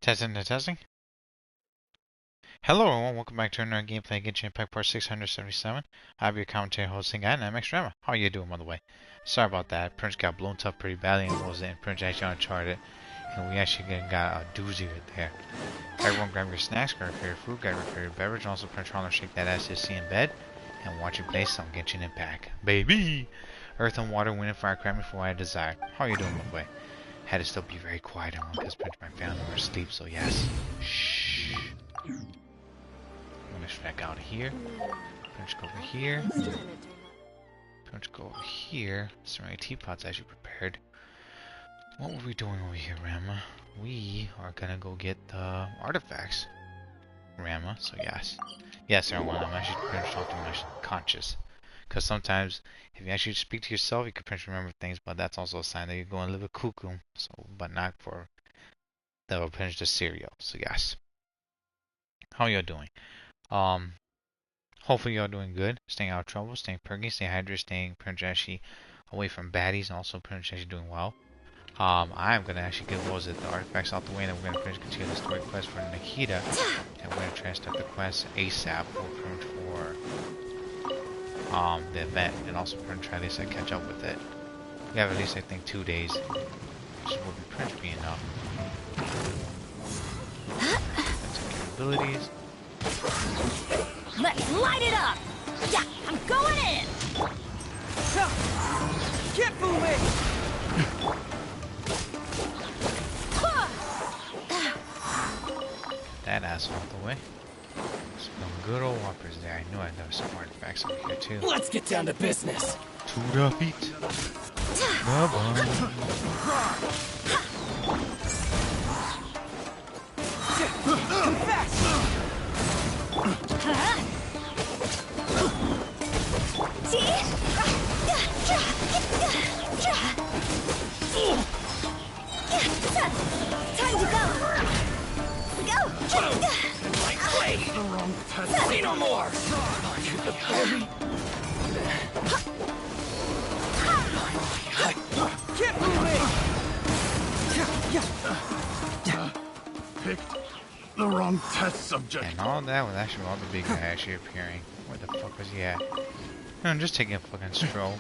Testing the testing. Hello everyone, welcome back to another gameplay Genshin Impact Part 677. I have your commentator hosting Nightmare0XRanma's. How are you doing, by the way? Sorry about that. Prince got blown up pretty badly and was in Prince actually uncharted. And we actually got a doozy right there. Everyone grab your snacks, grab your food, grab your beverage, and also Prince trying to shake that ass to see in bed and watch you play some Genshin Impact. Baby! Earth and water, wind and fire, grab me for what I desire. How are you doing, by the way? Had to still be very quiet everyone because Prince and my family were asleep, so yes. Shh. I'm gonna back out of here. Punch go over here. Punch go over here. So many teapots as you prepared. What were we doing over here, Rama? We are gonna go get the artifacts, Rama. So yes, yes, everyone. I'm actually pretty much talking to my conscious, because sometimes if you actually speak to yourself, you can pretty much remember things, but that's also a sign that you're going a little bit cuckoo. So, but not for the pinch the cereal. So yes. How y'all doing? Hopefully y'all doing good, staying out of trouble, staying perky, staying hydrated, staying pretty much actually away from baddies, and also pretty much actually doing well. I'm gonna actually get the artifacts out the way, and then we're gonna finish continue the story quest for Nikita, and we're gonna try and start the quest ASAP for the event, and also we're gonna try at least catch up with it. We have at least I think 2 days, which will be pretty much be enough. Abilities. Let's light it up! Yeah, I'm going in! Get fool me! That ass out the way. Some good old whoppers there. I knew I'd have some artifacts over here too. Let's get down to business. To the feet. Confess! Time to go! Go! The wrong touch. Say no more! Get moving! Picked the wrong test subject. And all that was actually all the big guy actually appearing. Where the fuck was he at? No, I'm just taking a fucking stroll.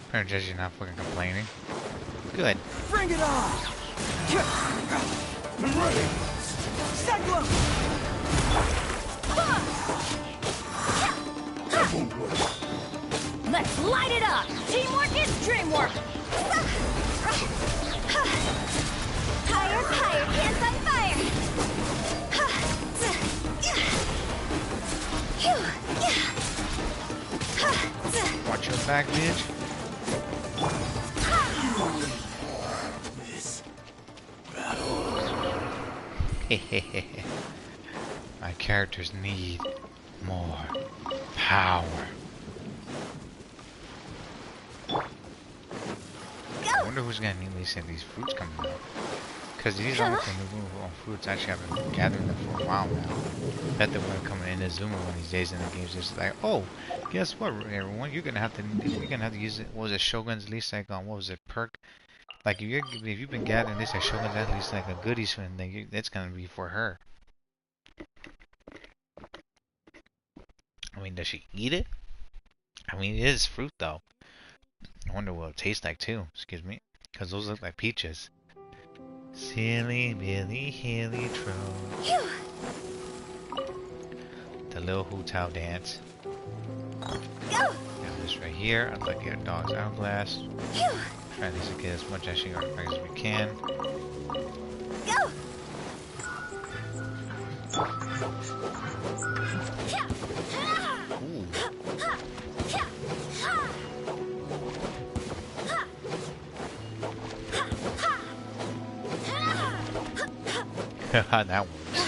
Apparently you're not fucking complaining. Good. Bring it on! I'm ready! Cyclone! Let's light it up! Teamwork is dreamwork! Higher, higher, hands on fire! Watch your back, bitch. This My characters need more power. I wonder who's gonna need these fruits coming out. Because these aren't the new fruits. Actually, I've been gathering them for a while now. Bet they're gonna come in Zuma one of these days in the game's just like, oh, guess what, everyone? You're gonna have to use it. What was it? Shogun's at least like what was it? Perk. Like if you've been gathering this at Shogun's at least like a goodies for thing, it's gonna be for her. I mean, does she eat it? I mean, it is fruit though. I wonder what it tastes like too. Excuse me, because those look like peaches. Silly Billy Hilly Tro. The little hootao dance. Go! Got this right here. I'd like to get a dog's hourglass. Try at least to get as much actually artifacts as we can. Go! Ooh. That works.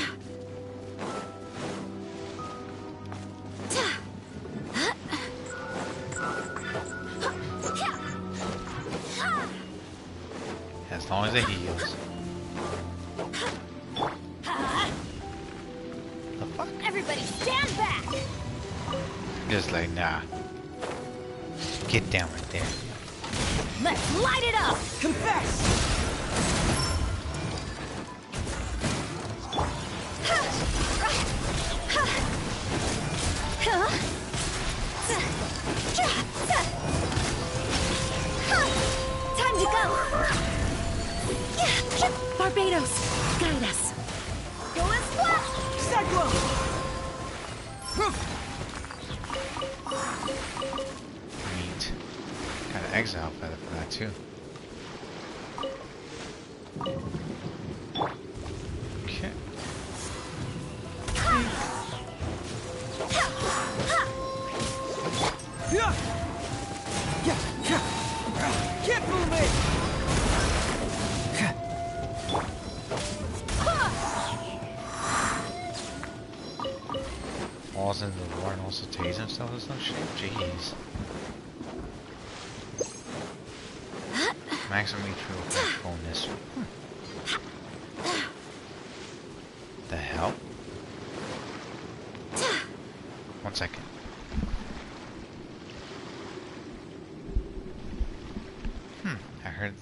As long as it heals. The fuck? Everybody stand back! Just like, nah. Get down right there. Let's light it up! Confess! Neat. Got an exile feather for that too. Okay. Keep moving! Falls into the water and also tase himself and some shit? Jeez. Maximum HP bonus. The hell? 1 second.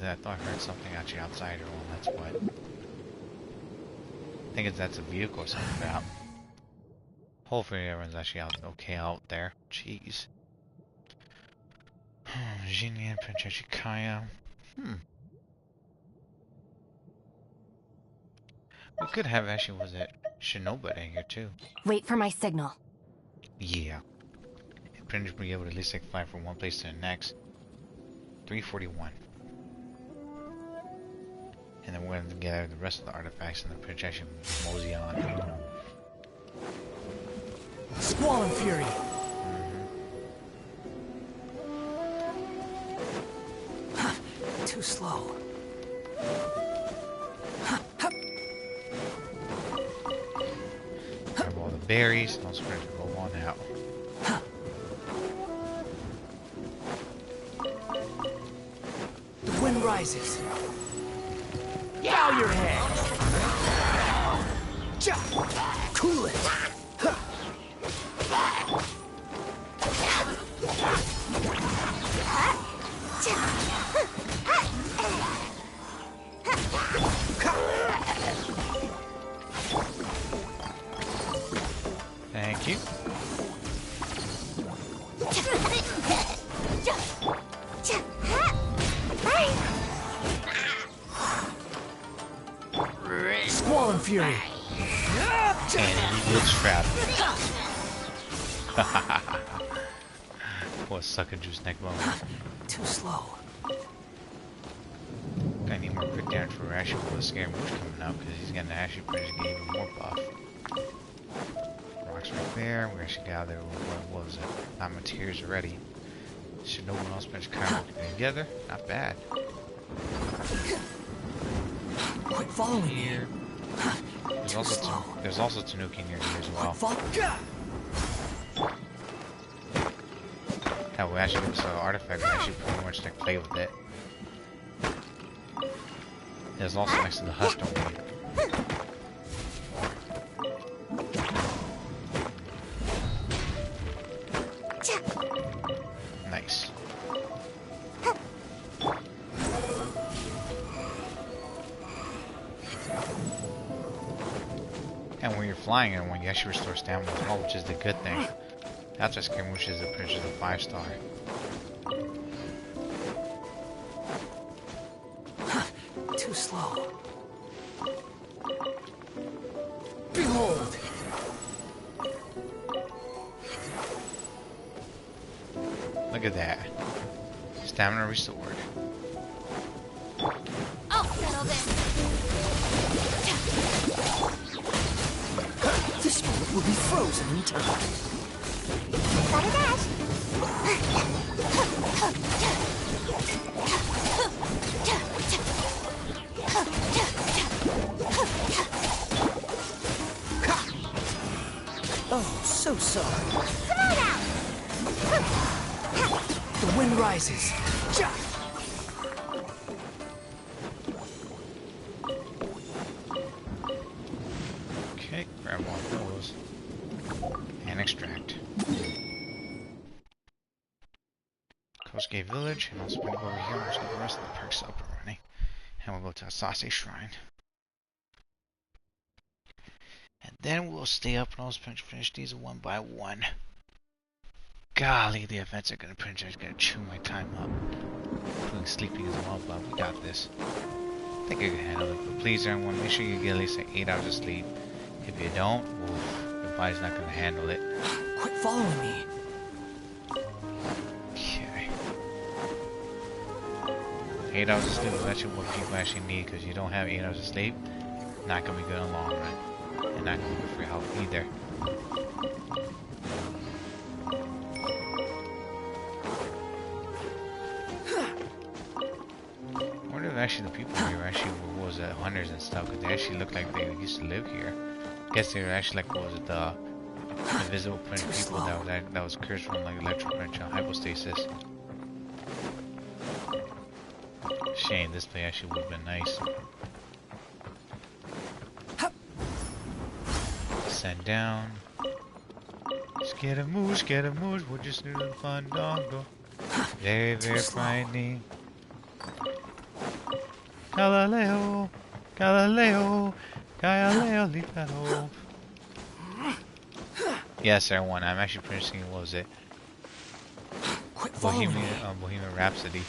I thought I heard something actually outside or well, that's what. I think that's a vehicle or something about. Hopefully everyone's actually out okay out there. Jeez. Jinyan, Princess Kaya. We could have actually, was it Shinobu in here too? Wait for my signal. Yeah. Prince will be able to at least like fly from one place to the next. 341. And then we're going to get the rest of the artifacts and the projection mosey on. Squall and Fury. Too slow. Grab all the berries and also ready to roll on out. The wind rises. Bow your head. Cool it. Thank you. Squall and Fury. And he gets trapped. Poor sucker juice neck bone. Too slow. I need more quick damage for Rashi with the Scary Moose coming out because he's getting Ashy Bridge to get even more buff. Rocks right there. We actually got there. What was it? Not materials already. Should no one else bench kind of working together? Not bad. Quit following here. There's also Tanuki near here as well. Hell, we actually got an artifact. We actually pretty much like play with it. There's also next to the hut, don't we? Nice. And when you're flying and when you actually restore stamina as well, which is the good thing. That's why Skirmish is a 5-star. Too slow. Behold! Look at that. Stamina restored. I'll settle this. This moment will be frozen in time. Got a dash. Oh, so sorry. Come on out. The wind rises. Okay, grab one of those. And extract. Kosuke Village, and also bring over here and get the rest of the perks up and running. And we'll go to Asase Shrine. And then we'll stay up and also finish these one by one. Golly, the events are gonna chew my time up. Including sleeping as well, but we got this. I think I can handle it. But please, everyone, make sure you get at least like 8 hours of sleep. If you don't, oof. body's not gonna handle it. Quit following me. Okay. 8 hours of sleep is actually what people actually need, because you don't have 8 hours of sleep, not gonna be good in the long run. And not gonna be good for your health either. I wonder if actually the people here actually was hunters and stuff, because they actually look like they used to live here. I guess they were actually like, what was it, the invisible print people that was cursed from like electroprint hypostasis. Shame, this play actually would have been nice. Send down. Scaramouche, we're just new to the fandango. Very, very frightening. Galileo, Galileo, Galileo, leave that hope. Yes, everyone, I'm actually producing, what was it? Bohemian Rhapsody.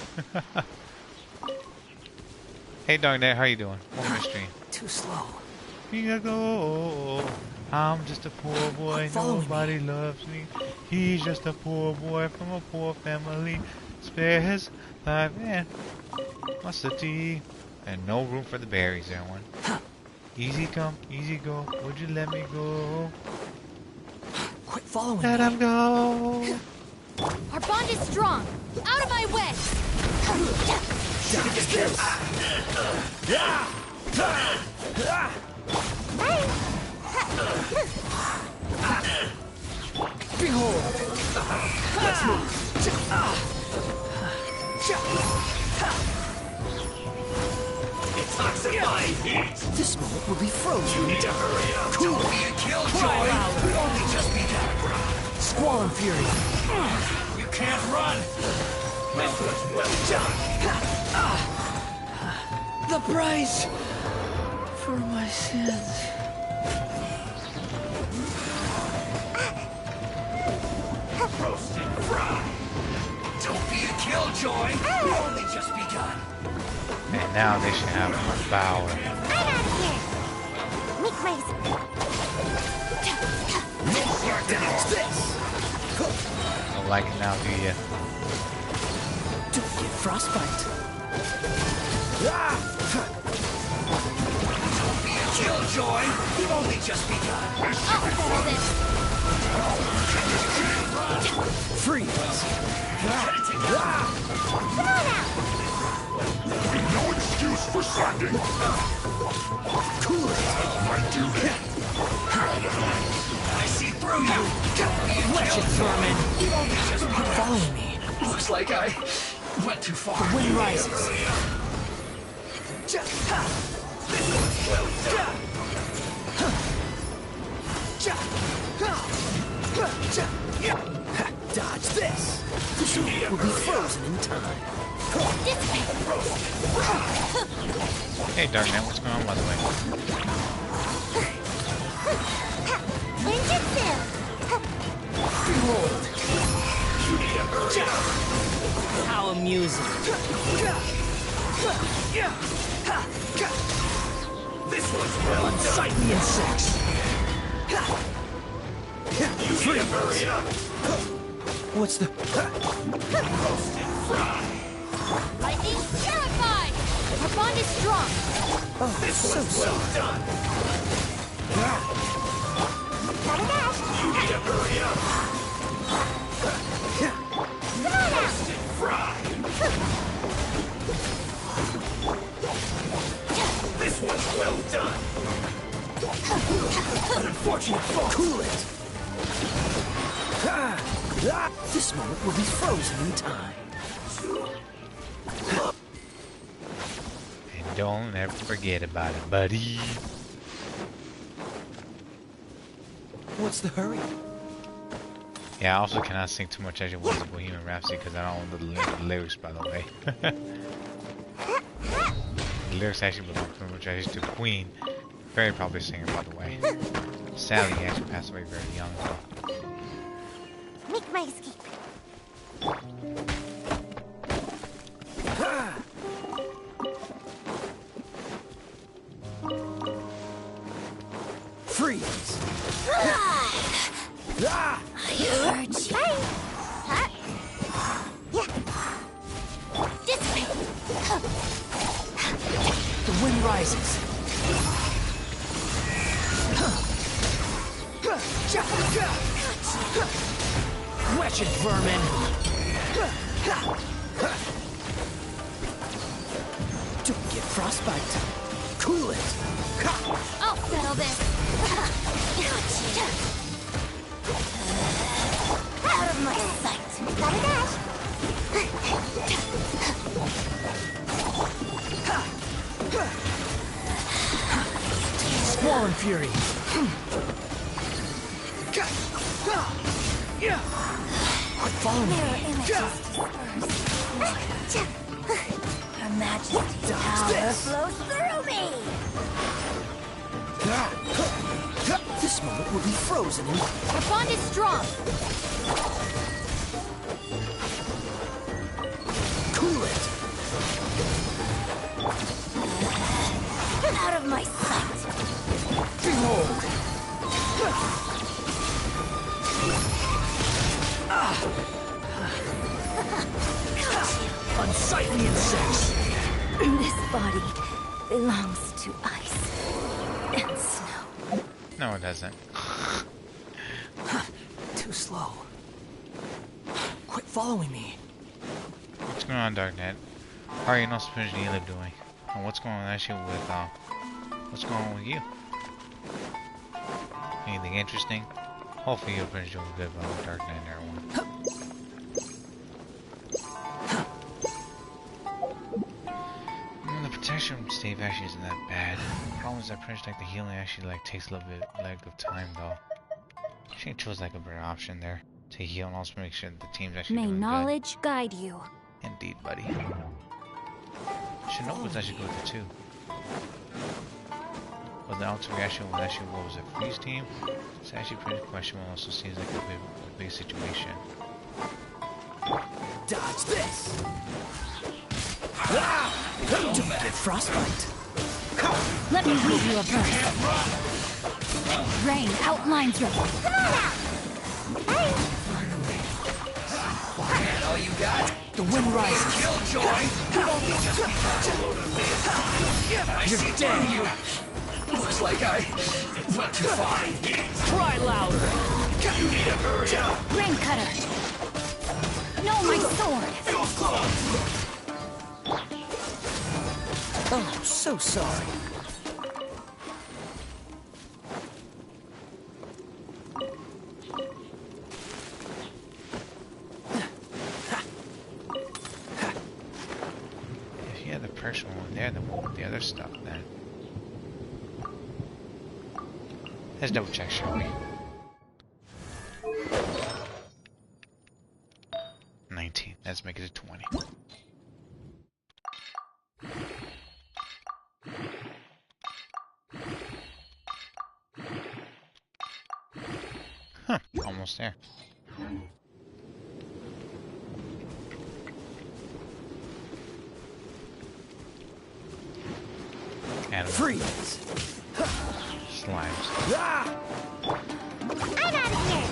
Hey, Darknet, how you doing? Welcome to stream. Too slow. Here I go. I'm just a poor boy, nobody loves me. He's just a poor boy from a poor family. Spare his life and mustard tea. And no room for the berries, everyone. Easy come, easy go. Would you let me go? Quit following Let me. him go. Our bond is strong. Out of my way. Behold. Let's move. Toxifying heat! This moment will be frozen. You need to hurry up! Don't be a killjoy! We've only just begun! Squall and fury. You can't run! This was well done! The price for my sins. Roasted fry! Don't be a killjoy! We've only just begun! And now they should have more power. I'm out of here. Meet Grace. This. Don't like it now, do you? Don't get frostbite. Don't be a killjoy! We've only just begun! I'll settle this. Freeze. Come on out. No excuse for slacking! Cool it. My duty! I see through you! Wretched vermin. You've only just Quit following me. Looks like I went too far. The wind rises. Dodge this. This will be frozen in time. Hey, Darknet, what's going on, by the way? Ninjutsu. Behold. How amusing. This was well done. Unsightly insects. You need to hurry up. What's the... Roasted fry. Lightning terrified. Our bond is strong. Oh, This so was well done. Gotta dash. You need to hurry up. Come on out. Roasted fry. This was well done. An unfortunate fault. Cool it. This moment will be frozen in time. And don't ever forget about it, buddy. What's the hurry? Yeah, I also cannot sing too much as it was a Bohemian Rhapsody because I don't know the lyrics, by the way. The lyrics actually belong pretty much actually to Queen. Very popular singer, by the way. Sadly, he actually passed away very young, though. Make my escape. Freeze. I urge you. Huh? Yeah. This way. The wind rises. Wretched vermin! Don't get frostbite. Cool it. I'll settle this. Out of my sight. Got a dash. Squall and fury. Quit following me. Mirror images disperse. Her Majesty's power flows through me. This moment will be frozen in... Our bond is strong. Cool it. Out of my sight. Behold. Unsightly insects. This body belongs to ice and snow. No, it doesn't. Too slow. Quit following me. What's going on, Darknet? How are you not supposed to live doing? And what's going on actually with what's going on with you? Anything interesting? Hopefully you're pretty doing good about Darknet and everyone. The protection from Steve actually isn't that bad. The problem is that pretty much like the healing actually like takes a little bit of time though. I think chose like a better option there to heal and also make sure that the team's actually May doing knowledge guide you. good. Indeed, buddy. Shinobu's actually good with it too. But the outer reaction was actually, what was it, Freeze team? It's actually pretty questionable, also seems like a big situation. Dodge this. Don't get frostbite. Let me give you a burst. Rain outlines your... Come on out! All you got? The wind rises. Killjoy! You're dead. Looks like I went too far. Try louder. You need to hurry up. Rain cutter! No, my sword! Feels close. Oh, so sorry. If you had the personal one there, then what would the other stuff then? Let's double check, shall we? 19. Let's make it a 20. Huh, almost there. And Freeze. slimes. Ah! I'm out of here!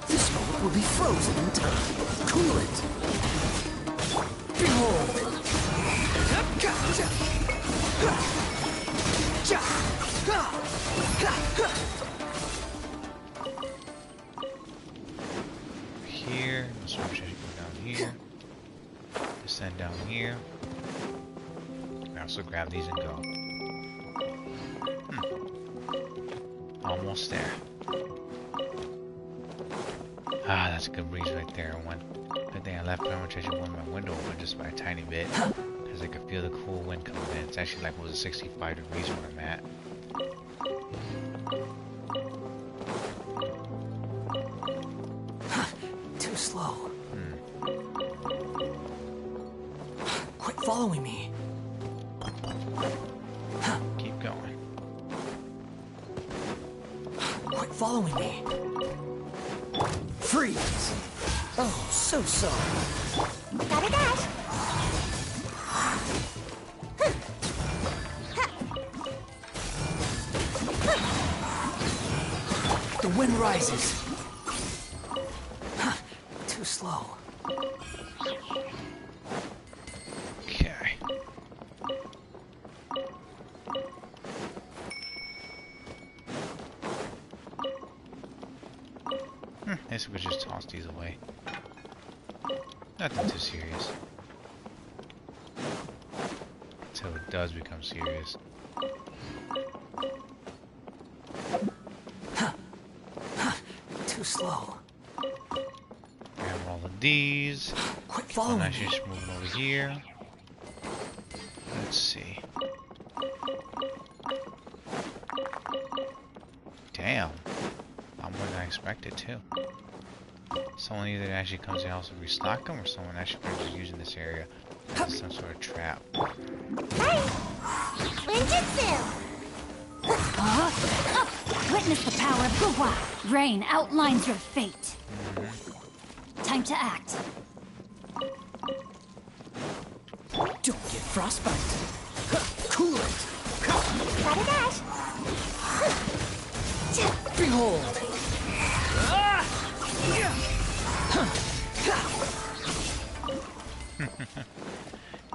This moment will be frozen in time. Cool it. Behold. Here, the swim should go down here. Descend down here. I also grab these and go. Almost there. Ah, that's a good breeze right there. One good thing I left pretty much actually one my window open just by a tiny bit. Because I could feel the cool wind coming in. It's actually like, what was it, 65 degrees where I'm at. Too slow. Quit following me. Keep going. Quit following me. Freeze. Oh, so sorry. Got a dash! The wind rises. Too slow. Okay. I guess we could just toss these away. Nothing too serious. Until it does become serious. Too slow. Grab all of these. Quit following me. Actually just moving over here. Let's see. Damn. A lot more than I expected too. Someone either actually comes to the house to restock them, or someone actually is using this area as some sort of trap. Witness the power of Guwa. Rain outlines your fate. Time to act. Don't get frostbite. Cool it. Got a dash. Behold.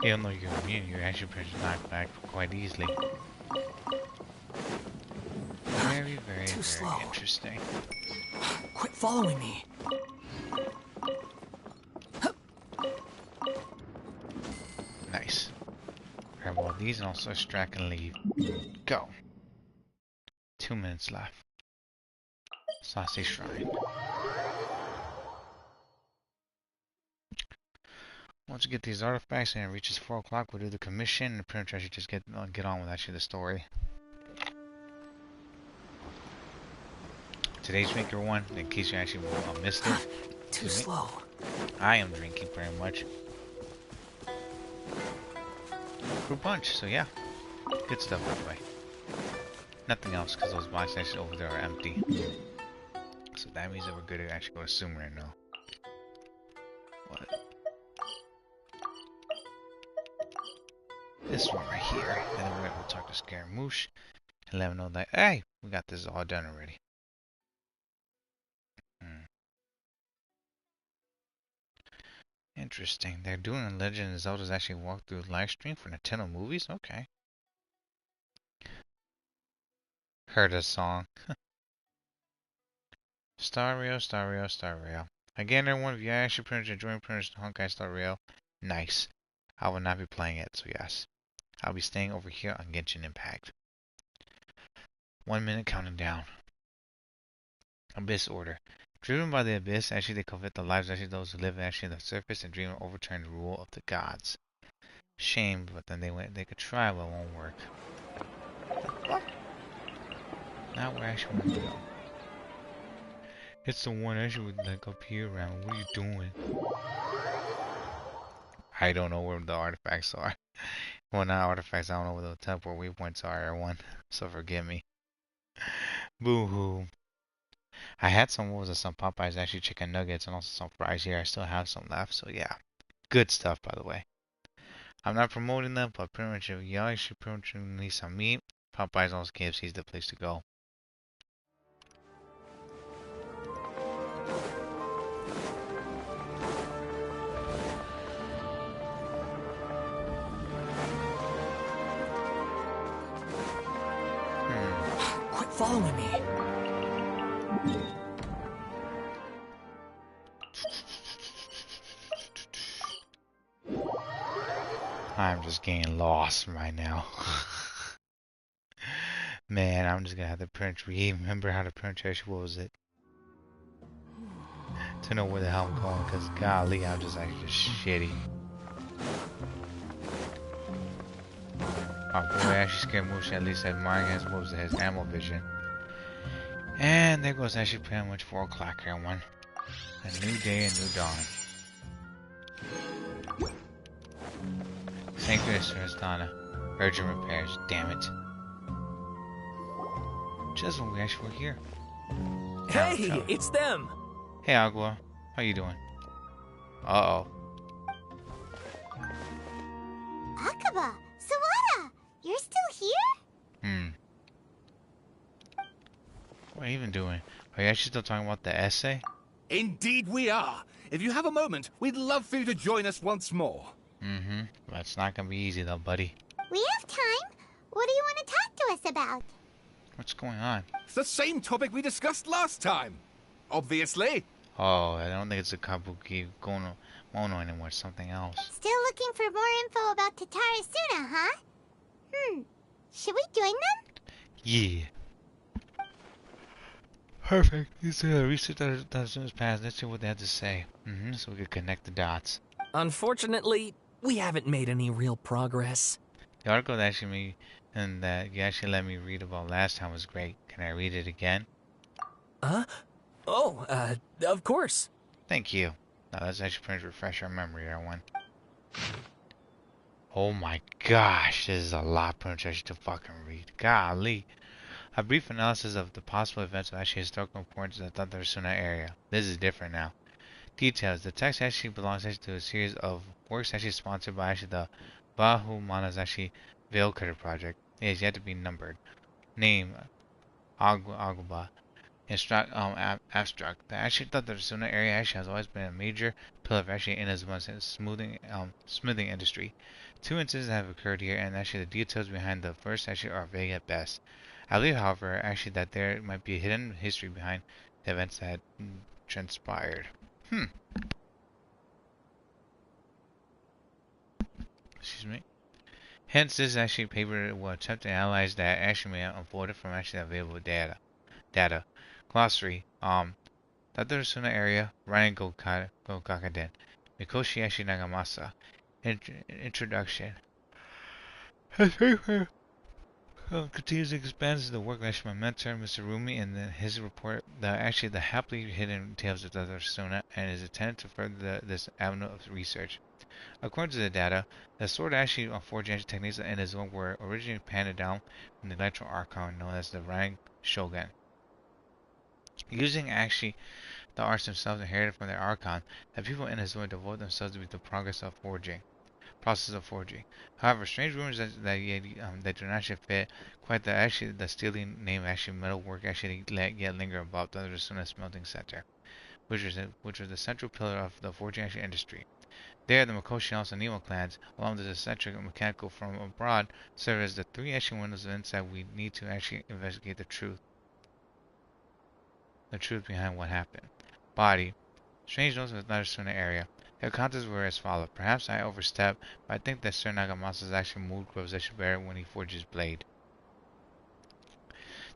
Even though you're immune, you're actually pretty knocked back quite easily. Very, very, Too slow. very interesting. Quit following me. Nice. Grab all these and also extract and leave. Go. 2 minutes left. Saucy Shrine. Once we get these artifacts and it reaches 4 o'clock, we'll do the commission and pretty much actually just get on with actually the story. Today's drinker one, in case you actually missed it. Too slow. I am drinking very much. Fruit punch, so yeah. Good stuff by the way. Nothing else because those boxes actually over there are empty. So that means that we're good to actually go to Sumer right now. What? This one right here. And then we'll talk to Scaramouche and let him know that, hey, we got this all done already. Interesting. They're doing a Legend of Zelda's actually walkthrough live stream for Nintendo movies? Okay. Heard a song. Star Rail, Star Rail, Star Rail. Again, everyone, if you actually pretty much enjoying pretty much Honkai Star Rail, nice. I will not be playing it, so yes. I'll be staying over here on Genshin Impact. 1 minute counting down. Abyss Order. Driven by the Abyss, actually they covet the lives actually those who live actually on the surface and dream of overturning the rule of the gods. Shame, but then they could try, but it won't work. What? Not where I actually want to go. It's the one actually with like up here around. What are you doing? I don't know where the artifacts are. Well, not artifacts, I don't know where the temple waypoints are, everyone. So forgive me. Boo-hoo. I had some, what was it, some Popeyes, actually chicken nuggets, and also some fries here. I still have some left, so yeah. Good stuff, by the way. I'm not promoting them, but pretty much if y'all should pretty much need some meat, Popeyes also KFC is the place to go. Quit following me. I'm just getting lost right now. Man, I'm just gonna have to print remember how to print actually, what was it? To know where the hell I'm going, because golly, I'm just actually just shitty. Our boy actually Scaramouche at least had Mario has moves his ammo vision. And there goes actually pretty much 4 o'clock, everyone. A new day, a new dawn. Thank goodness for Donna. Urgent repairs, damn it. Just when we actually were here. Hey, it's them. Hey Agua, how you doing? Uh-oh. Akaba, Sawara, you're still here? What are you even doing? Are you actually still talking about the essay? Indeed we are. If you have a moment, we'd love for you to join us once more. Mm-hmm. That's not gonna be easy though, buddy. We have time. What do you want to talk to us about? What's going on? It's the same topic we discussed last time. Obviously. Oh, I don't think it's a Kabuki Gono Mono anymore. It's something else. Still looking for more info about Tatara Suna, huh? Should we join them? Yeah. Perfect. These research as soon as past. Let's see what they have to say. So we can connect the dots. Unfortunately, we haven't made any real progress. The article that actually me and that you actually let me read about last time was great. Can I read it again? Huh? Oh, of course. Thank you. Now let's actually pretty much refresh our memory there one. Oh my gosh, this is a lot pretty much to fucking read. Golly. A brief analysis of the possible events of actually historical importance in the Tatarasuna area. This is different now. Details. The text actually belongs actually to a series of works actually sponsored by actually the Bahu Mana's actually Veil Cutter project. It has yet to be numbered. Name Aguba. Abstract. The actually Tatarasuna area actually has always been a major pillar of actually Inazuma's smoothing industry. Two incidents have occurred here, and actually the details behind the first actually are vague at best. I believe, however, actually that there might be a hidden history behind the events that transpired. Excuse me. Hence, this actually paper will attempt to analyze that actually may have unfolded from actually available data. Glossary. Tatarasuna area, Ryan Gokakaden. Mikoshi actually Nagamasa. Introduction. Continues to expand the work of my mentor, Mr. Rumi, and then his report the happily hidden tales of Tatarasuna, and is intended to further this avenue of research. According to the data, the sword actually forging techniques in his own were originally handed down from the electro archon known as the Rang Shogun. Using actually the arts themselves inherited from their archon, the people in his devote themselves to the process of forging. However, strange rumors that do not actually fit quite the stealing name actually metalwork actually yet linger about the Rasuna smelting center, which was the central pillar of the forging actually industry. There, the Mikoshi and also Nemo clans, along with the eccentric mechanical from abroad, serve as the three actually windows of insight we need to actually investigate the truth behind what happened. Body. Strange notes of the Rasuna area. Their contents were as follows. Perhaps I overstepped, but I think that Sir Nagamasa's actually mood grows actually better when he forges his blade.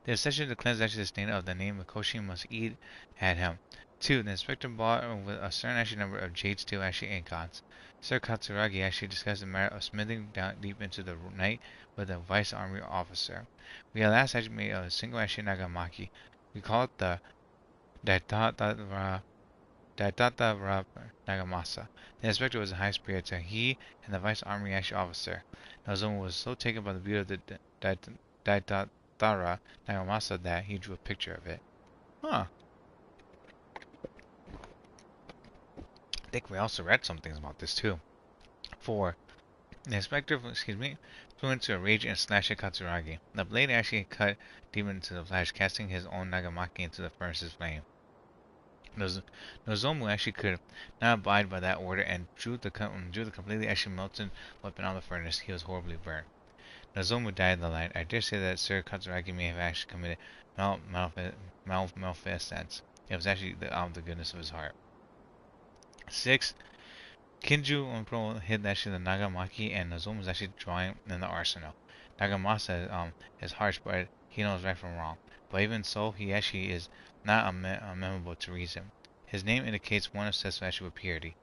The obsession to cleanse actually the stain of the name Mikoshi must eat had him. 2. The inspector bought with a certain actually number of jade steel actually incons. Sir Katsuragi actually discussed the matter of smithing down deep into the night with a vice army officer. We at last actually made a single actually Nagamaki. We call it the Daitatara Nagamasa. The inspector was a high spirit, so he and the vice army actually officer. Nozomu was so taken by the beauty of the Daitatara Nagamasa that he drew a picture of it. Huh. I think we also read some things about this too. 4. The inspector, flew into a rage and slashed at Katsuragi. The blade actually cut deep into the flesh, casting his own Nagamaki into the furnace's flame. Nozomu actually could not abide by that order and drew the completely actually melted weapon out of the furnace. He was horribly burned. Nozomu died in the light. I dare say that Sir Katsuragi may have actually committed malfeasance. It was actually the goodness of his heart. 6. Kinju hid actually the Nagamaki, and Nozomu was actually drawing in the arsenal. Nagamasa is harsh, but he knows right from wrong. But even so, he actually is not amenable to reason. His name indicates one obsessed actually with purity.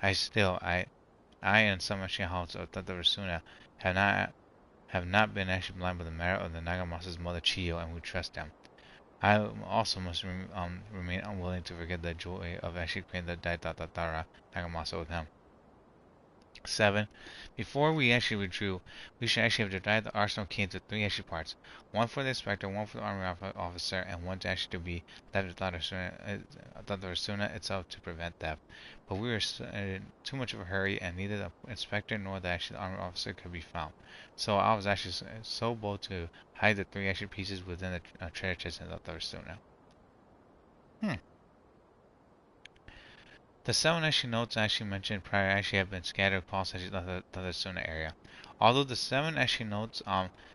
I and some actually houses of Tatarasuna have not been actually blind by the matter of the Nagamasa's mother Chiyo, and we trust them. I also must remain unwilling to forget the joy of actually creating the Daitatara Nagamasa with him. 7. Before we actually withdrew, we should actually have divided the arsenal key into 3 actually parts. 1 for the inspector, 1 for the army officer, and 1 to actually to be left with Tatarasuna itself to prevent theft. But we were in too much of a hurry, and neither the inspector nor the actually army officer could be found. So I was actually so bold to hide the 3 actually pieces within the treasure chest in Tatarasuna. The 7 actually notes actually mentioned prior actually have been scattered across actually the Suna area. Although the 7 actually notes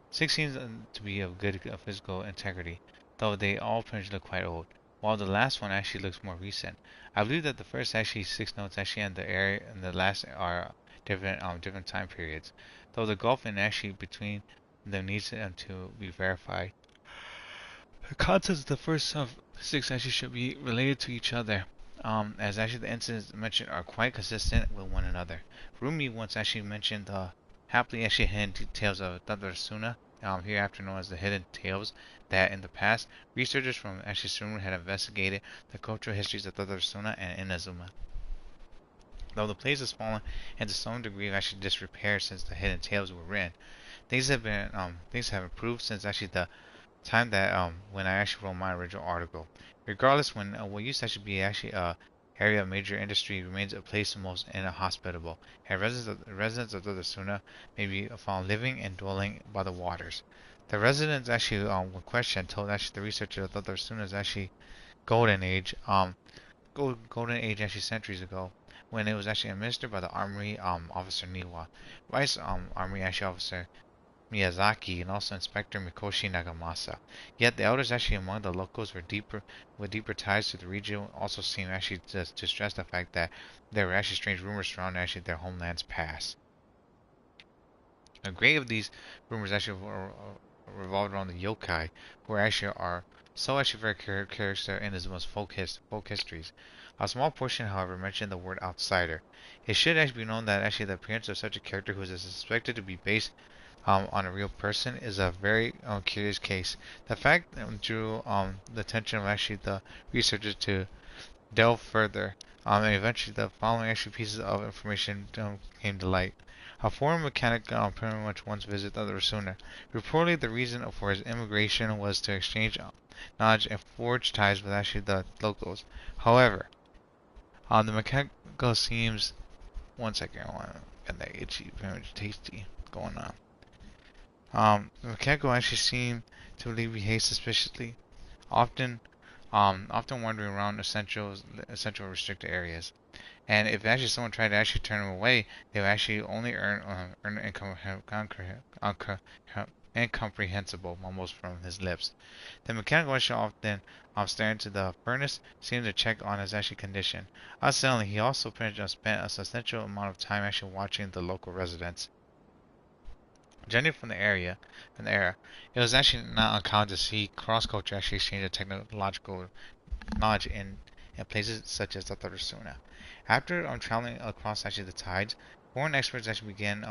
6 seems to be of good physical integrity, though they all pretty much look quite old, while the last one actually looks more recent. I believe that the first actually 6 notes actually in the area and the last are different time periods, though the gulf and actually between them needs to be verified. The contents of the first 6 actually should be related to each other, as actually the incidents mentioned are quite consistent with one another. Rumi once actually mentioned the happily actually hidden tales of Tatarasuna, hereafter known as the hidden tales, that in the past, researchers from actually Sumu had investigated the cultural histories of Tatarasuna and Inazuma. Though the place has fallen into some degree of actually disrepair since the hidden tales were written, things have improved since actually the time that when I actually wrote my original article. Regardless, when what used to actually be actually a area of major industry remains a place most inhospitable, and residents of Dodasuna may be found living and dwelling by the waters. The residents actually, when questioned, told actually the researcher that Dodasuna is actually golden age, golden age actually centuries ago, when it was actually administered by the armory officer Niwa, vice armory actually officer Miyazaki, and also Inspector Mikoshi Nagamasa. Yet the elders actually among the locals with deeper ties to the region also seem actually to stress the fact that there were actually strange rumors surrounding actually their homeland's past. A great of these rumors actually revolved around the yokai, who actually are so actually very characteristic in his most folk histories. A small portion, however, mentioned the word outsider. It should actually be known that actually the appearance of such a character who is suspected to be based on a real person is a very curious case. The fact drew the attention of actually the researchers to delve further, and eventually the following actually pieces of information came to light. A foreign mechanic pretty much once visited the Rasuna. Reportedly, the reason for his immigration was to exchange knowledge and forge ties with actually the locals. However, the mechanical seems. One second, I want to get that itchy, very much tasty going on. The mechanical actually seemed to behave suspiciously, often wandering around essential restricted areas. And if actually someone tried to actually turn him away, they would actually only earn incomprehensible mumbles from his lips. The mechanical actually often staring into the furnace seemed to check on his actual condition. Suddenly, he also spent a substantial amount of time actually watching the local residents. Judging from the era, it was actually not uncommon to see cross-culture actually exchange of technological knowledge in places such as Tatarasuna. After traveling across actually the tides, foreign experts actually began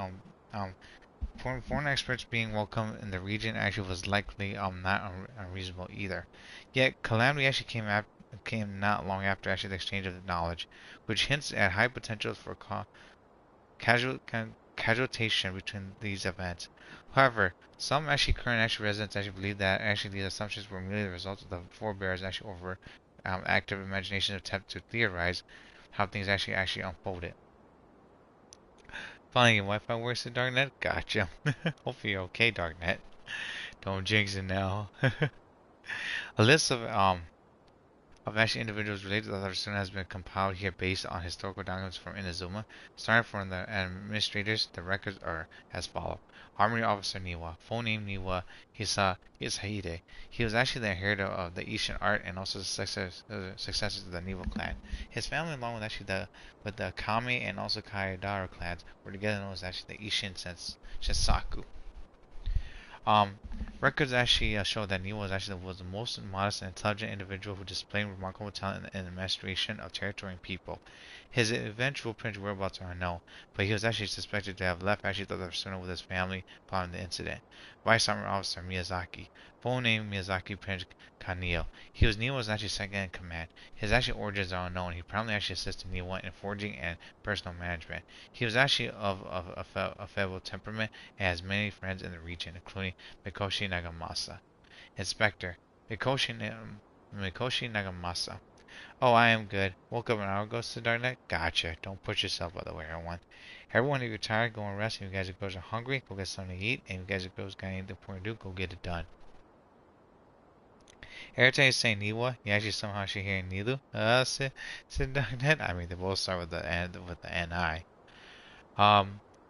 foreign experts being welcome in the region actually was likely not unreasonable either. Yet calamity actually came not long after actually the exchange of knowledge, which hints at high potential for casualtation between these events. However, some actually current actually residents actually believe that actually these assumptions were merely the result of the forebears actually over active imagination attempt to theorize how things actually unfolded. Finally, Wi-Fi works in Darknet? Gotcha. Hopefully you're okay, Darknet. Don't jinx it now. A list of actually individuals related to the Tatarasuna has been compiled here based on historical documents from Inazuma. Starting from the administrators, the records are as follows. Armory Officer Niwa, full name Niwa Hisahide. He was actually the inheritor of the Ishin art and also the successors of the Niwa clan. His family, along with actually the Kami and also Kaidara clans, were together known as actually the Ishin Shinsaku. Records actually show that Niwa was the most modest and intelligent individual who displayed remarkable talent in the administration of territory and people. His eventual Prince whereabouts are unknown, but he was actually suspected to have left actually the Persona with his family following the incident. Vice Armor Officer Miyazaki, full name Miyazaki Prince Kaneo. He was Niwa's actually second in command. His actual origins are unknown. He primarily actually assisted Niwa in forging and personal management. He was actually of a feeble temperament and has many friends in the region, including Mikoshi Nagamasa. Inspector Mikoshi Nagamasa. Oh, I am good. Woke up an hour ago, said Darknet. Gotcha. Don't push yourself, by the way, everyone. Everyone, if you're tired, go and rest. If you guys and girls are hungry, go get something to eat. And if you guys and girls got anything important to do, go get it done. Every time you say Niwa, you actually somehow should hear Nilu. Said Darknet. I mean, they both start with the N-I.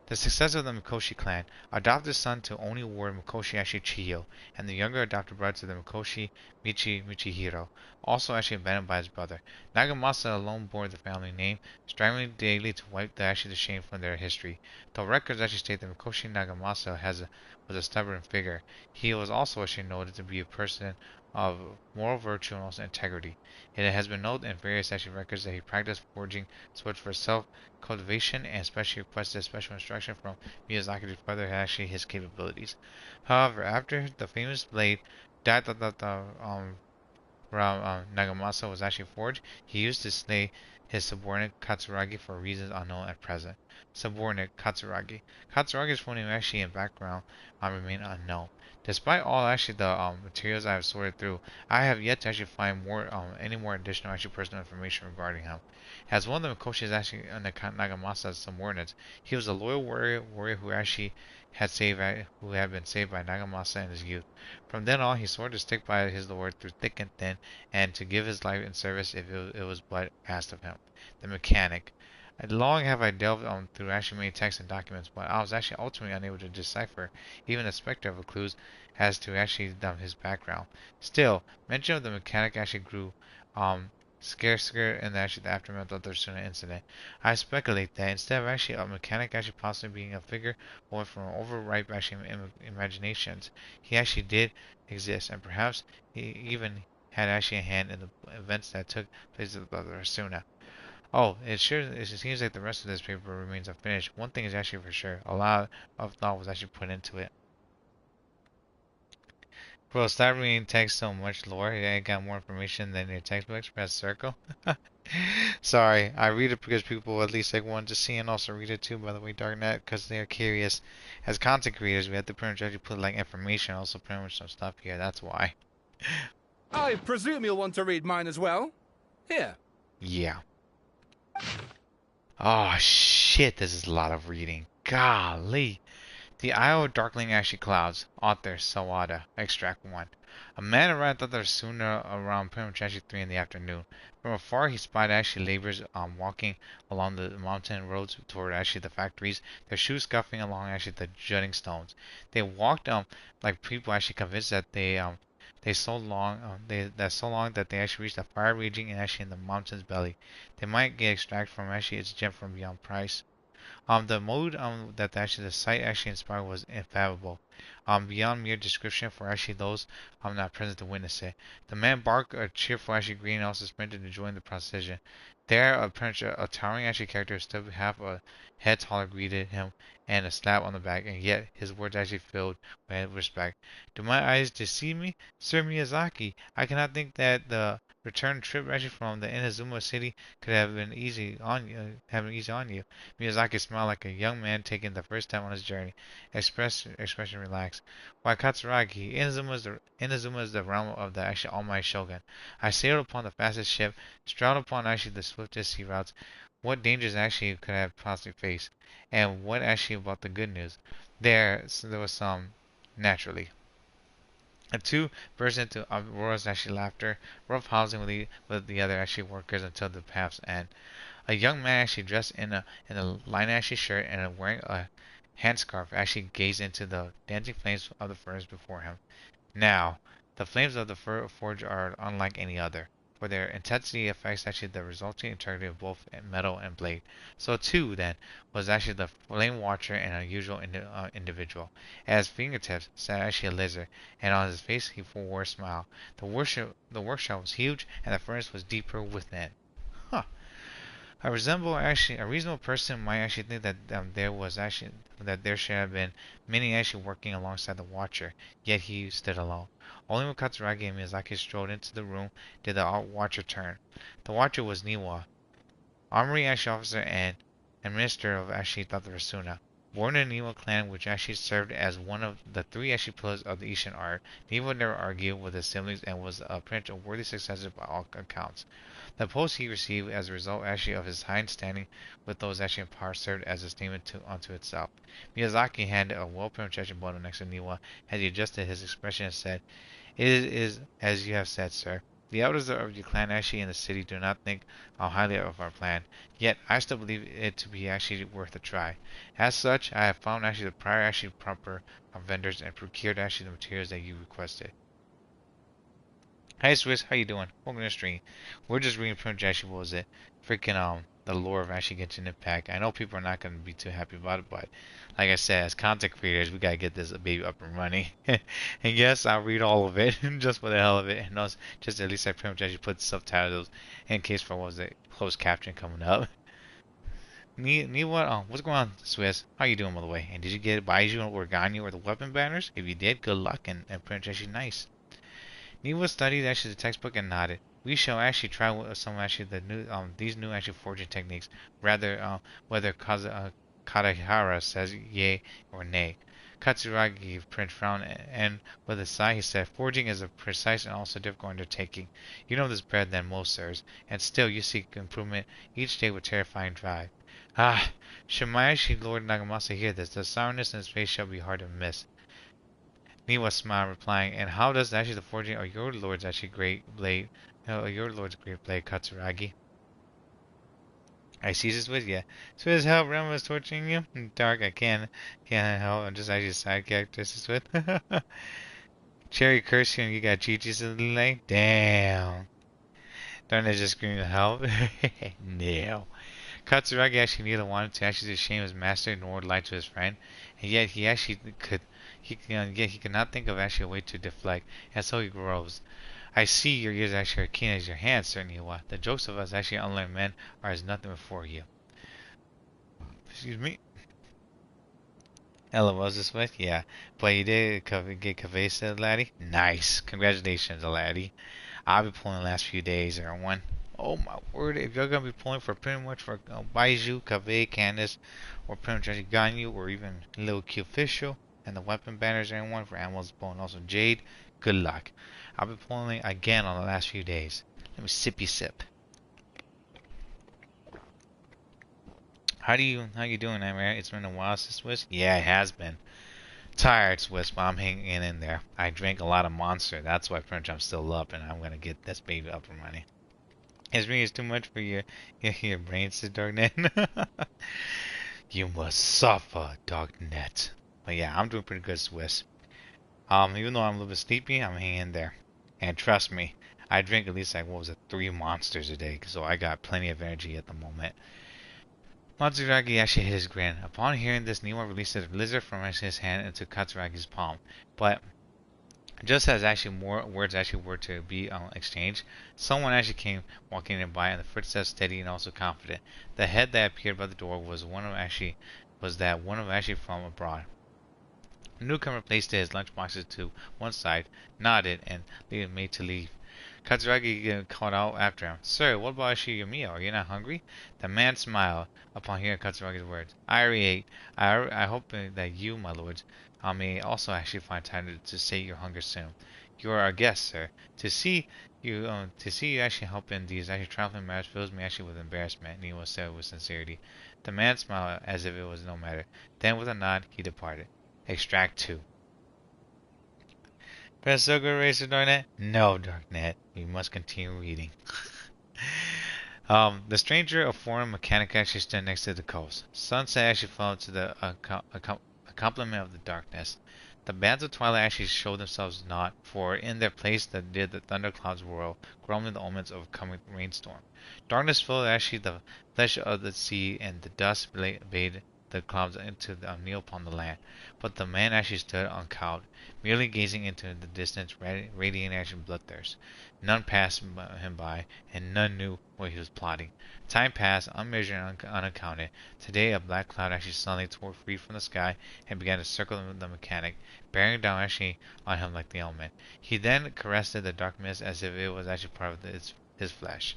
The success of the Mikoshi clan, adopted son to only ward Mikoshi actually Chiyo, and the younger adopted brother to the Mikoshi Michihiro, also actually abandoned by his brother. Nagamasa alone bore the family name, striving daily to wipe the shame from their history. Though records actually state that Mikoshi Nagamasa was a stubborn figure, he was also actually noted to be a person of moral virtue and also integrity. It has been noted in various actually records that he practiced forging swords for self-cultivation and especially requested special instruction from Miyazaki to further actually his capabilities. However, after the famous blade that Nagamasa was actually forged, he used to slay his subordinate Katsuragi for reasons unknown at present. Subordinate Katsuragi. Katsuragi's full name actually in background remain unknown. Despite all actually the materials I have sorted through, I have yet to actually find any more additional actually personal information regarding him. As one of the Mikoshi's actually under Nagamasa's subordinates, he was a loyal warrior who actually who had been saved by Nagamasa in his youth. From then on, he swore to stick by his lord through thick and thin, and to give his life in service if it was but asked of him. The mechanic. Long have I delved through actually many texts and documents, but I was actually ultimately unable to decipher even the specter of clues as to actually his background. Still, mention of the mechanic actually grew scarcer in the aftermath of the Persona incident. I speculate that instead of actually a mechanic actually possibly being a figure born from overripe actually imaginations, he actually did exist, and perhaps he even had actually a hand in the events that took place of the Persona. Oh, it seems like the rest of this paper remains unfinished. One thing is actually for sure, a lot of thought was actually put into it. Bro, stop reading text so much, lore. I got more information than your textbook express circle. Sorry, I read it because people at least like want to see and also read it too, by the way, Darknet, because they're curious. As content creators, we have to pretty much actually put like information, also pretty much some stuff here, that's why. I presume you'll want to read mine as well. Here. Yeah. Oh shit, this is a lot of reading. Golly. The Isle of Darkling Ashy Clouds. Author Sawada. Extract 1. A man arrived at the Suna around pretty much actually 3 in the afternoon. From afar he spied actually laborers walking along the mountain roads toward actually the factories, their shoes scuffing along actually the jutting stones. They walked like people actually convinced that so long that they actually reached a fire raging and actually in the mountain's belly. They might get extract from actually its gem from beyond price. The mood that actually the site actually inspired was infallible. Beyond mere description for actually those not present to witness it. The man barked a cheerful actually greeting and also sprinted to join the procession. There, a towering actually character stood half a head taller greeted him and a slap on the back, and yet his words actually filled with respect. Do my eyes deceive me? Sir Miyazaki, I cannot think that the return trip actually from the Inazuma city could have been easy on you. Miyazaki smiled like a young man taking the first step on his journey. Expression relaxed. Why, Katsuragi, Inazuma is the realm of the actually almighty Shogun. I sailed upon the fastest ship, strolled upon actually the swiftest sea routes. What dangers actually could I have possibly faced? And what actually about the good news? There was some, naturally. The two burst into uproarious actually laughter, rough housing with the other actually workers until the path's end. A young man actually dressed in a line actually shirt and wearing a handscarf actually gazed into the dancing flames of the furnace before him. Now, the flames of the forge are unlike any other, for their intensity affects actually the resulting integrity of both metal and blade. So too, then, was actually the flame watcher an unusual individual. At his fingertips sat actually a lizard, and on his face he wore a smile. The workshop was huge, and the furnace was deeper within. Huh. A reasonable person might actually think that there should have been many actually working alongside the Watcher, yet he stood alone. Only when Katsuragi and Miyazaki strolled into the room did the Watcher turn. The Watcher was Niwa, Armory actually officer and minister of actually Tatarasuna. Born in the Niwa clan, which actually served as one of the three actually pillars of the Ishin art, Niwa never argued with his siblings and was pretty much a worthy successor by all accounts. The post he received as a result actually of his high standing with those actually in power served as a statement unto itself. Miyazaki handed a well-pronunciation bottle next to Niwa as he adjusted his expression and said, "It is as you have said, sir. The elders of your clan actually in the city do not think highly of our plan, yet I still believe it to be actually worth a try. As such, I have found actually the prior actually proper vendors and procured actually the materials that you requested." Hey Swiss, how you doing? Welcome to the stream. We're just reading pretty much actually, what was it? Freaking the lore of actually Genshin Impact. I know people are not gonna be too happy about it, but like I said, as content creators, we gotta get this baby up and running. And yes, I'll read all of it just for the hell of it. And also, just at least I pretty much actually put subtitles in case for what was it, closed caption coming up. Need what? Oh, what's going on, Swiss? How you doing by the way? And did you get Baizhu or Ganyu or the weapon banners? If you did, good luck and pretty much actually nice. Niwa studied actually the textbook and nodded. We shall actually try some actually these new actually forging techniques, rather whether Kadahara says yay or nay. Katsuragi gave Prince frown and with a sigh he said, "Forging is a precise and also difficult undertaking. You know this better than most, sirs, and still you seek improvement each day with terrifying drive." Ah, should my actually Lord Nagamasa hear this, the sourness in his face shall be hard to miss. Niwa smiled, replying, "And how does actually the forging of your lord's actually great blade, Katsuragi?" I see this with ya. So as hell, Ranma is torturing you? Dark, I can't help. I'm just actually a side character. This with. Cherry curse you and you got Chi-Chi's in the lane? Damn. Don't they just scream help? No. Katsuragi actually neither wanted to actually shame his master nor lie to his friend, and yet he actually could not think of actually a way to deflect, and so he grows. "I see your ears actually are keen as your hands, certainly what. The jokes of us actually unlearned men are as nothing before you." Excuse me. Ella, was this with? Yeah. But you did get Kavesa, laddie? Nice. Congratulations, laddie. I'll be pulling the last few days, everyone. Oh my word, if you're gonna be pulling for pretty much for Baizhu, Kaveh, Candace, or pretty much Ganyu, or even Little Q Official, and the weapon banners, everyone for Animal's Bow and also Jade, good luck. I'll be pulling again on the last few days. Let me sippy sip. How you doing, Nightmare? It's been a while since Swiss. Yeah, it has been. Tired, Swiss, but I'm hanging in there. I drank a lot of Monster. That's why pretty much I'm still up, and I'm gonna get this baby up and running. His ring is too much for your brain, says Darknet. You must suffer, Darknet. But yeah, I'm doing pretty good, Swiss. Even though I'm a little bit sleepy, I'm hanging in there. And trust me, I drink at least like, what was it, 3 Monsters a day, so I got plenty of energy at the moment. Matsuragi actually hit his grin. Upon hearing this, Niwa released a lizard from his hand into Katsuragi's palm. But just as actually more words actually were to be exchanged, someone actually came walking in by, and the footsteps steady and also confident. The head that appeared by the door was one of actually from abroad. The newcomer placed his lunchboxes to one side, nodded, and made to leave. Katsuragi called out after him, "Sir, what about actually your meal? Are you not hungry?" The man smiled upon hearing Katsuragi's words. "I already ate. I hope that you, my lords, may also actually find time to sate your hunger soon. You are our guest, sir. To see you actually help in these actually traveling matters fills me actually with embarrassment," Niwa said with sincerity. The man smiled as if it was no matter. Then with a nod, he departed. Extract 2. Press so good, Racer Darknet? No, Darknet. We must continue reading. The stranger, a foreign mechanic, actually stood next to the coast. Sunset actually fell into the accompaniment of the darkness. The bands of twilight actually showed themselves not, for in their place did the thunderclouds whirl, grumbling the omens of a coming rainstorm. Darkness filled actually the flesh of the sea, and the dust bathed the clouds into the kneel upon the land. But the man actually stood uncowed, merely gazing into the distance, radiating actually bloodthirst. None passed him by, and none knew what he was plotting. Time passed, unmeasured and unaccounted. Today, a black cloud actually suddenly tore free from the sky and began to circle the mechanic, bearing down actually on him like the element. He then caressed the dark mist as if it was actually part of his flesh.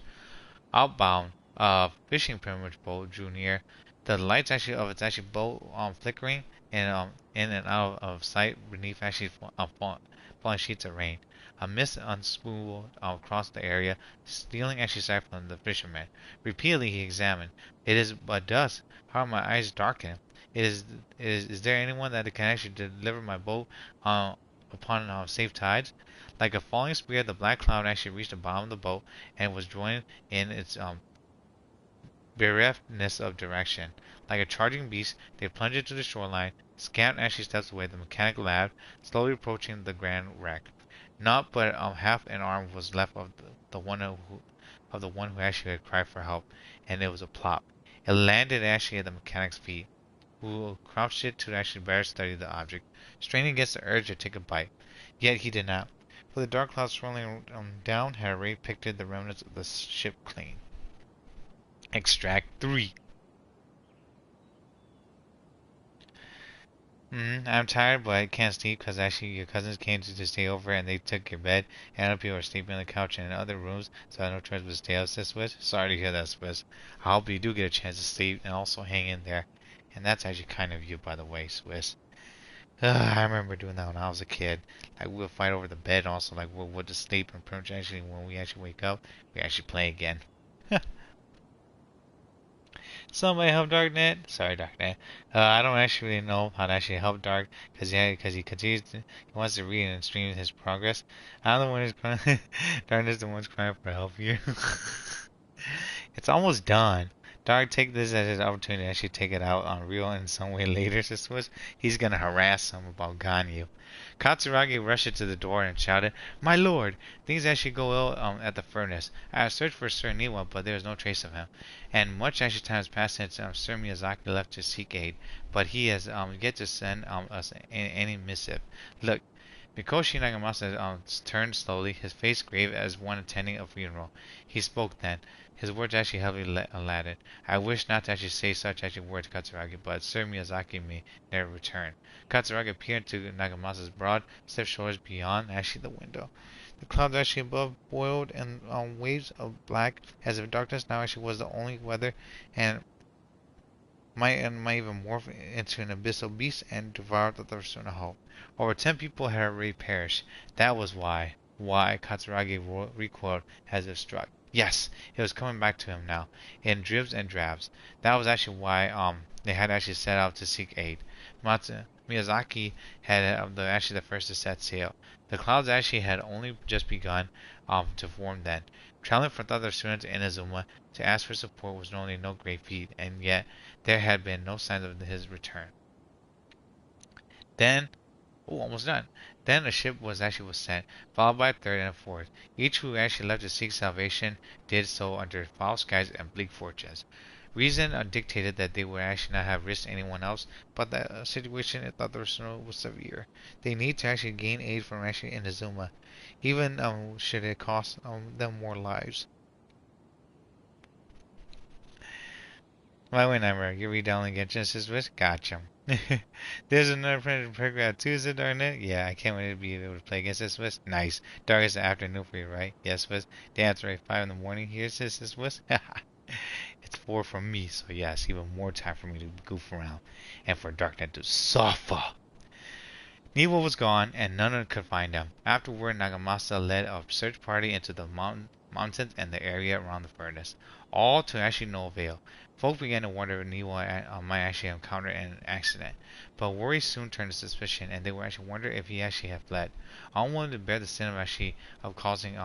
Outbound, a fishing pyramid boat drew near. The lights actually of its actually boat flickering and in and out of sight beneath actually falling sheets of rain. A mist unspooled across the area, stealing actually sight from the fisherman. Repeatedly he examined. It is but dusk. How are my eyes darkened? Is there anyone that can actually deliver my boat upon safe tides? Like a falling spear, the black cloud actually reached the bottom of the boat and was joined in its bereftness of direction. Like a charging beast, they plunged into the shoreline. Scant actually steps away, the mechanic laughed, slowly approaching the grand wreck. Not but half an arm was left of the one who actually had cried for help, and it was a plop. It landed actually at the mechanic's feet, who crouched it to actually better study the object, straining against the urge to take a bite. Yet he did not, for the dark cloud swirling down had already picked the remnants of the ship clean. Extract 3. I'm tired, but I can't sleep because actually your cousins came to stay over and they took your bed, and other people are sleeping on the couch and in other rooms, so I have no choice but to stay up, says Swiss. Sorry to hear that, Swiss. I hope you do get a chance to sleep and also hang in there. And that's actually kind of you, by the way, Swiss. I remember doing that when I was a kid. Like, we would fight over the bed, also, like, we'll just sleep, and pretty much actually, when we actually wake up, we actually play again. Somebody help Darknet. Sorry, Darknet. I don't actually know how to actually help Dark because he continues he wants to read and stream his progress. I'm the one who's crying. Darknet's the one's crying for help here. It's almost done. Dark, take this as his opportunity to actually take it out on Real in some way later, says Swiss. He's gonna harass him about Ganyu. Katsuragi rushed to the door and shouted, "My lord, things actually go ill at the furnace. I have searched for Sir Niwa, but there is no trace of him. And much actually time has passed since Sir Miyazaki left to seek aid, but he has yet to send us any missive. Look." Mikoshi Nagamasa turned slowly, his face grave as one attending a funeral. He spoke then, his words actually heavily laden. "I wish not to actually say such actually words, Katsuragi, but Sir Miyazaki may never return." Katsuragi appeared to Nagamasa's broad, stiff shoulders beyond actually the window. The clouds actually above boiled in waves of black, as if darkness now actually was the only weather, and might even morph into an abyssal beast and devour the Thurston Hope. Over 10 people had already perished. That was why Katsuragi recoiled as if struck. Yes, it was coming back to him now, in dribs and drabs. That was actually why they had actually set out to seek aid. Miyazaki had actually the first to set sail. The clouds actually had only just begun to form then. Traveling for the other students in Azuma to ask for support was normally no great feat, and yet there had been no signs of his return. Then, almost done. Then a ship was sent, followed by a third and a fourth. Each who actually left to seek salvation did so under foul skies and bleak fortunes. Reason dictated that they would actually not have risked anyone else, but the situation at the other was severe. They need to actually gain aid from actually Inazuma, even should it cost them more lives. My way, Nightmare, you read down again, Genesis with? Gotcha. There's another friend program too, is it, Darknet? Yeah, I can't wait to be able to play against this Swiss. Nice. Darkest afternoon for you, right? Yes, Swiss. That's right, 5 in the morning here, says this Swiss. It's 4 for me, so yes, even more time for me to goof around. And for Darknet to suffer. Niwa was gone, and none could find him. Afterward, Nagamasa led a search party into the mountains and the area around the furnace, all to actually no avail. Folk began to wonder if Niwa might actually encounter an accident, but worry soon turned to suspicion, and they would actually wonder if he actually had fled, unwilling to bear the sin of causing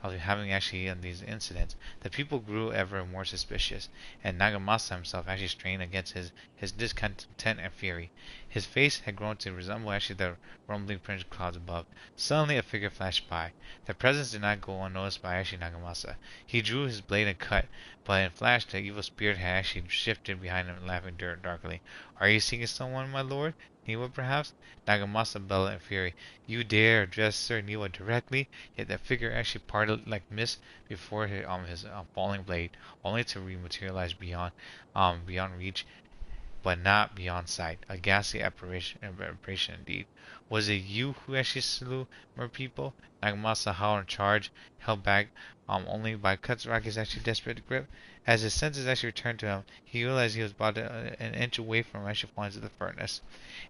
of having actually in these incidents, the people grew ever more suspicious, and Nagamasa himself actually strained against his discontent and fury. His face had grown to resemble actually the rumbling prince clouds above. Suddenly a figure flashed by. The presence did not go unnoticed by actually Nagamasa. He drew his blade and cut, but in flash the evil spirit had actually shifted behind him, laughing darkly. "Are you seeking someone, my lord? Niwa, perhaps?" Nagamasa bellowed in fury. "You dare address Sir Niwa directly?" Yet the figure actually parted like mist before his falling blade, only to rematerialize beyond reach, but not beyond sight. A ghastly apparition indeed. Was it you who actually slew more people? Nagamasa howled and charged, held back only by Katsuraki's actually desperate grip. As his senses actually returned to him, he realized he was about an inch away from actually falling into the furnace.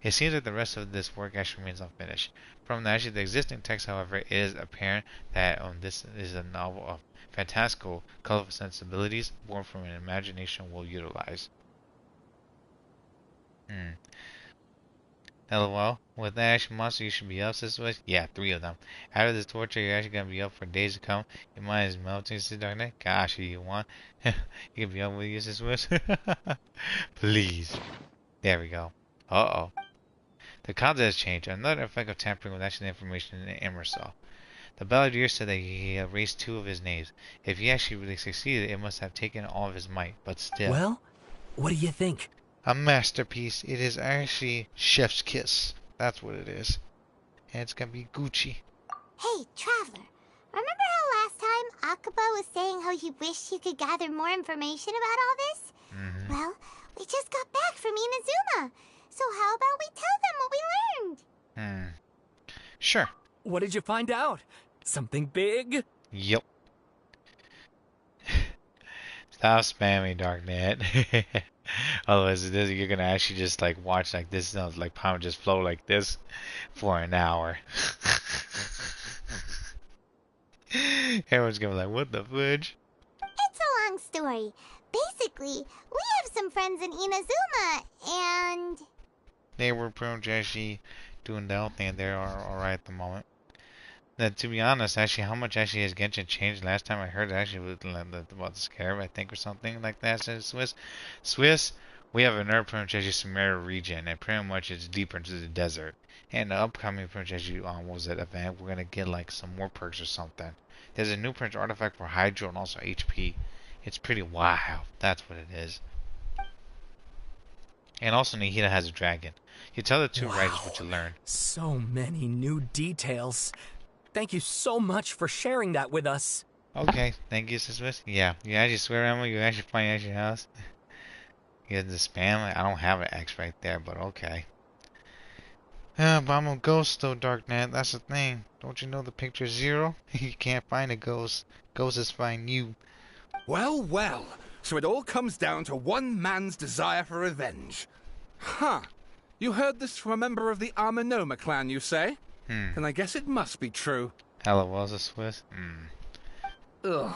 It seems that the rest of this work actually remains unfinished. From the existing text, however, it is apparent that this is a novel of fantastical, colorful sensibilities born from an imagination well utilized. LOL. With that actual monster, you should be up this way. Yeah, 3 of them. After this torture, you're actually gonna be up for days to come. Your mind is melting into the darkness. Gosh, you want? You can be up with you this way. Please. There we go. Uh-oh. The concept has changed. Another effect of tampering with actual information in Emersaw. The Balladeer said that he erased 2 of his names. If he actually really succeeded, it must have taken all of his might, but still. Well, what do you think? A masterpiece. It is actually chef's kiss. That's what it is. And it's gonna be Gucci. Hey, Traveler. Remember how last time Akaba was saying how he wished he could gather more information about all this? Well, we just got back from Inazuma. So how about we tell them what we learned? Sure. What did you find out? Something big? Yep. Stop spamming, Darknet. Otherwise, you're gonna actually just like watch like this, like Palm just flow like this for an hour. Everyone's gonna be like, "What the fudge?" It's a long story. Basically, we have some friends in Inazuma, and They were pretty much actually doing their own thing. They are alright at the moment. Now, to be honest, actually, how much actually has Genshin changed? Last time I heard, actually, was about the Scarab, I think, or something like that. So Swiss, we have an pretty much actually Sumeria region, and pretty much it's deeper into the desert. And the upcoming pretty much actually, what was it, event, we're gonna get like some more perks or something. There's a new pretty much artifact for Hydro and also HP. It's pretty wild. That's what it is. And also Nihida has a dragon. You tell the two writers what you learn. So many new details. Thank you so much for sharing that with us. Okay, thank you, Swiss. Yeah, you actually swear, Emma, you actually find at your house. You had the spam. I don't have an X right there, but okay. Yeah, but I'm a ghost though, Darknet. That's the thing. Don't you know the picture's 0? You can't find a ghost. Ghosts is find you. Well, well. So it all comes down to one man's desire for revenge. Huh. You heard this from a member of the Armanoma clan, you say? Then I guess it must be true. Hell, it was a Swiss? Ugh.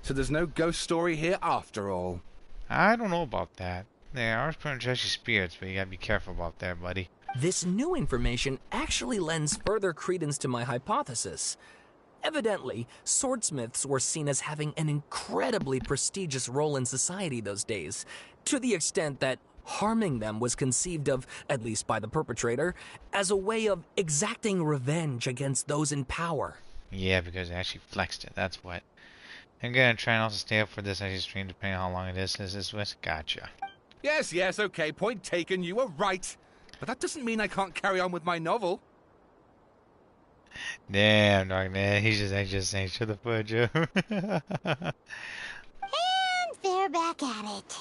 So there's no ghost story here after all. I don't know about that. There are pretty much actually spirits, but you gotta be careful about that, buddy. This new information actually lends further credence to my hypothesis. Evidently, swordsmiths were seen as having an incredibly prestigious role in society those days, to the extent that harming them was conceived of, at least by the perpetrator, as a way of exacting revenge against those in power. Yeah, because they actually flexed it, that's what. I'm gonna try and also stay up for this actually stream, depending on how long it is. Is this Swiss? Gotcha. Yes, okay, point taken, you were right. But that doesn't mean I can't carry on with my novel. Damn, Darknet. He's just saying, shut the fudge up. and they're back at it.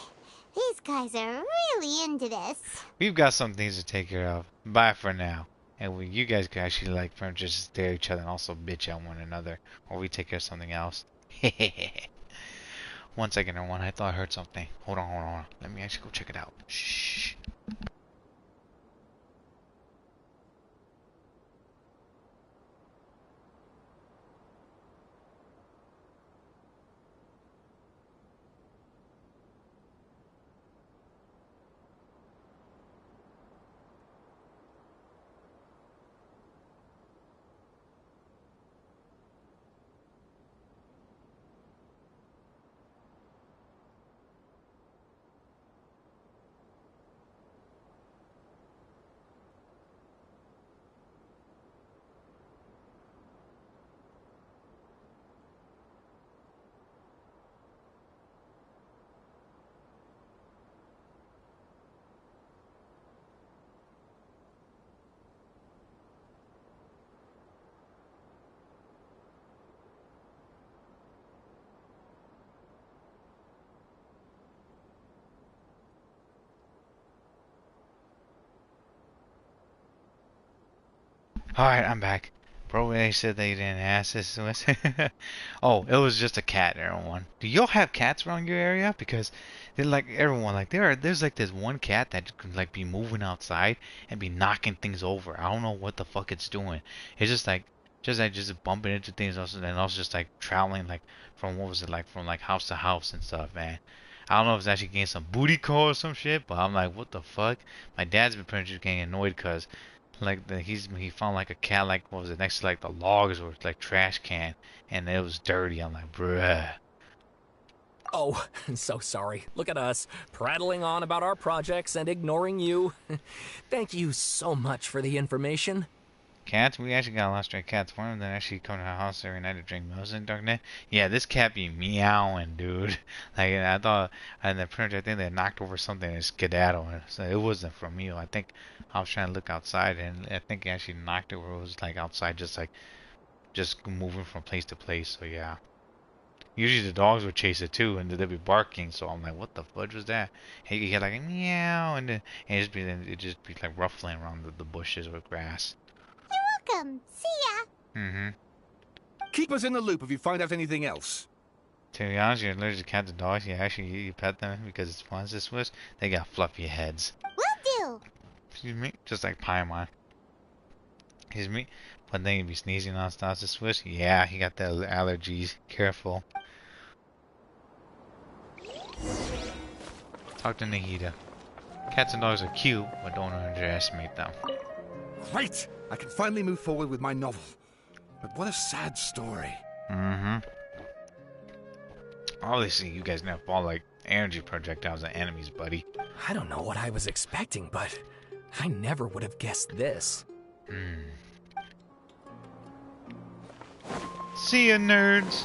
These guys are really into this. We've got some things to take care of. Bye for now. And you guys can actually like just stare at each other and also bitch at one another. Or we take care of something else. 1 second, everyone. I thought I heard something. Hold on. Let me actually go check it out. Shh. Alright, I'm back. Bro, they said they didn't ask this. Oh, it was just a cat, everyone. Do y'all have cats around your area? Because they're like everyone, like there's like this one cat that could like be moving outside and be knocking things over. I don't know what the fuck it's doing. It's just bumping into things also, and also just like traveling like from what was it like from like house to house and stuff, man. I don't know if it's actually getting some booty call or some shit, but I'm like, what the fuck? My dad's been pretty much getting annoyed because like he found like a cat like what was it next to like the logs or like trash can and it was dirty. I'm like, bruh. Oh, so sorry. Look at us, prattling on about our projects and ignoring you. Thank you so much for the information. Cats? We actually got a lot of stray cats. One of them actually come to our house every night to drink milk in darknet. Yeah, this cat be meowing, dude. Like I thought, and the printer, I think they knocked over something and skedaddled. So it wasn't from you. I think I was trying to look outside, and I think he actually knocked over. It was like outside, just moving from place to place. So yeah. Usually the dogs would chase it too, and they'd be barking. So I'm like, what the fudge was that? And you hear like a meow, and then it just be like ruffling around the bushes or grass. Welcome. See ya. Mm-hmm. Keep us in the loop if you find out anything else. To be honest, you're allergic to cats and dogs. You pet them because it's fun. This Swiss, they got fluffy heads. Will do. Excuse me, just like Paimon. Excuse me, but then you be sneezing on stuff. The Swiss, yeah, he got the allergies. Careful. Talk to Nahida. Cats and dogs are cute, but don't underestimate them. Great! I can finally move forward with my novel. But what a sad story. Mm-hmm. Obviously, you guys never fall like energy projectiles at enemies, buddy. I don't know what I was expecting, but I never would have guessed this. See ya, nerds!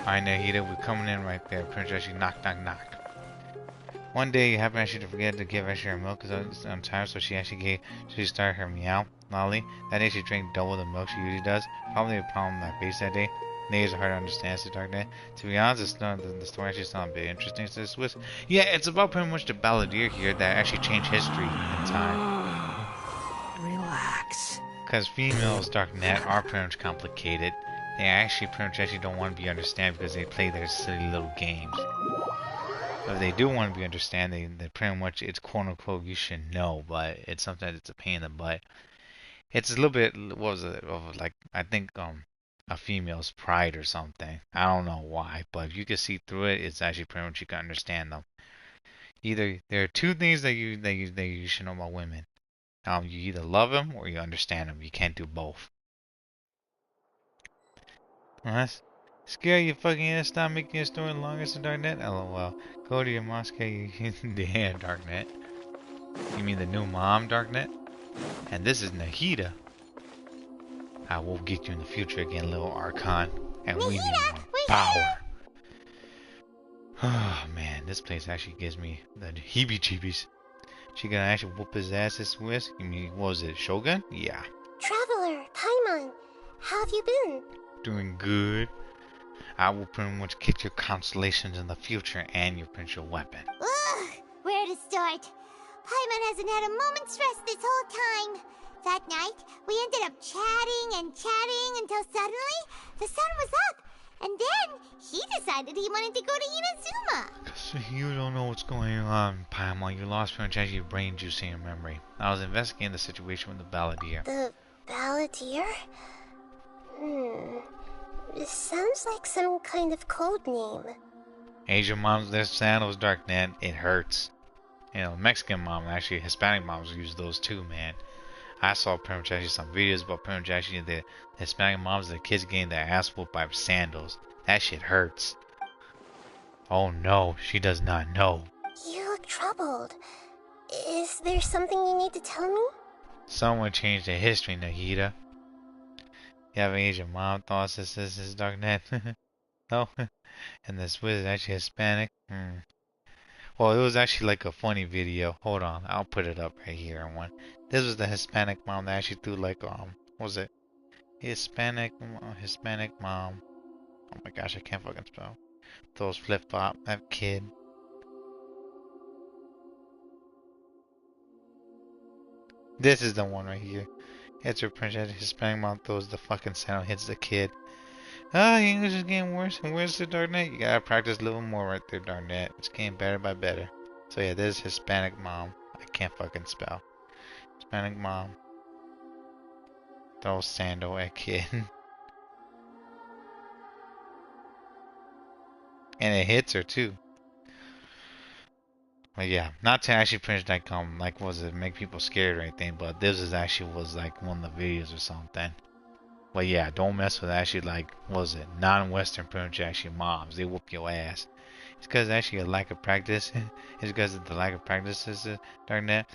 Alright, Nahida, we're coming in right there. Prince actually knock, knock, knock. One day, you happen actually to forget to give Ashley her milk on time, so she started her meow lolly. That day, she drank double the milk she usually does. Probably a problem that face that day. Natives are hard to understand, so darknet. To be honest, the story actually sounds a bit interesting to the Swiss. Yeah, it's about pretty much the balladeer here that actually changed history in time. Relax. Because females, darknet, are pretty much complicated. They actually pretty much don't want to be understood because they play their silly little games. If they do want to be understood, they pretty much, it's quote unquote you should know, but it's sometimes it's a pain in the butt. It's a little bit, what was it, of like, I think a female's pride or something. I don't know why, but if you can see through it, it's actually pretty much you can understand them. Either there are two things that you should know about women. You either love them or you understand them. You can't do both. What? Scare you fucking ass, stop making your story longer, so darknet? LOL. Go to your Moscow, you damn darknet. You mean the new mom, darknet? And this is Nahida. I will get you in the future again, little Archon. And we need more power. Oh man, this place actually gives me the heebie-jeebies. She gonna actually whoop his ass this Swiss? You mean, what was it, Shogun? Yeah. Traveler, Paimon, how have you been? Doing good. I will pretty much get your constellations in the future and your potential weapon. Ugh, where to start? Paimon hasn't had a moment's rest this whole time. That night, we ended up chatting and chatting until suddenly, the sun was up. And then, he decided he wanted to go to Inazuma. Cause you don't know what's going on, Paimon. You lost pretty much your brain juice in your memory. I was investigating the situation with the balladeer. The balladeer? This sounds like some kind of code name. Asian moms, their sandals, darknet. It hurts. You know, Mexican mom, actually Hispanic moms use those too, man. I saw pretty much actually some videos about pretty much actually the Hispanic moms, the kids getting their ass whooped by sandals. That shit hurts. Oh no, she does not know. You look troubled. Is there something you need to tell me? Someone changed the history, Nahida. You have an Asian mom thoughts this is darknet. No? And the Swiss is actually Hispanic. Well, it was actually like a funny video. Hold on, I'll put it up right here. This was the Hispanic mom that actually threw like what was it? Hispanic mom. Oh my gosh, I can't fucking spell. Those flip flop, that kid. This is the one right here. Hits her Princess. Hispanic mom throws the fucking sandal, hits the kid. Ah, your English is getting worse and worse, the Darknet. You gotta practice a little more right there, Darknet. It's getting better by better. So yeah, this is Hispanic mom. I can't fucking spell. Hispanic mom. Throw sandal at kid. And it hits her too. But yeah, not to actually finish that like was it make people scared or anything, but this is actually was like one of the videos or something. But yeah, don't mess with actually like was it non-Western pretty much actually mobs. They whoop your ass. It's because actually a lack of practice. It's because of the lack of practice is Darknet.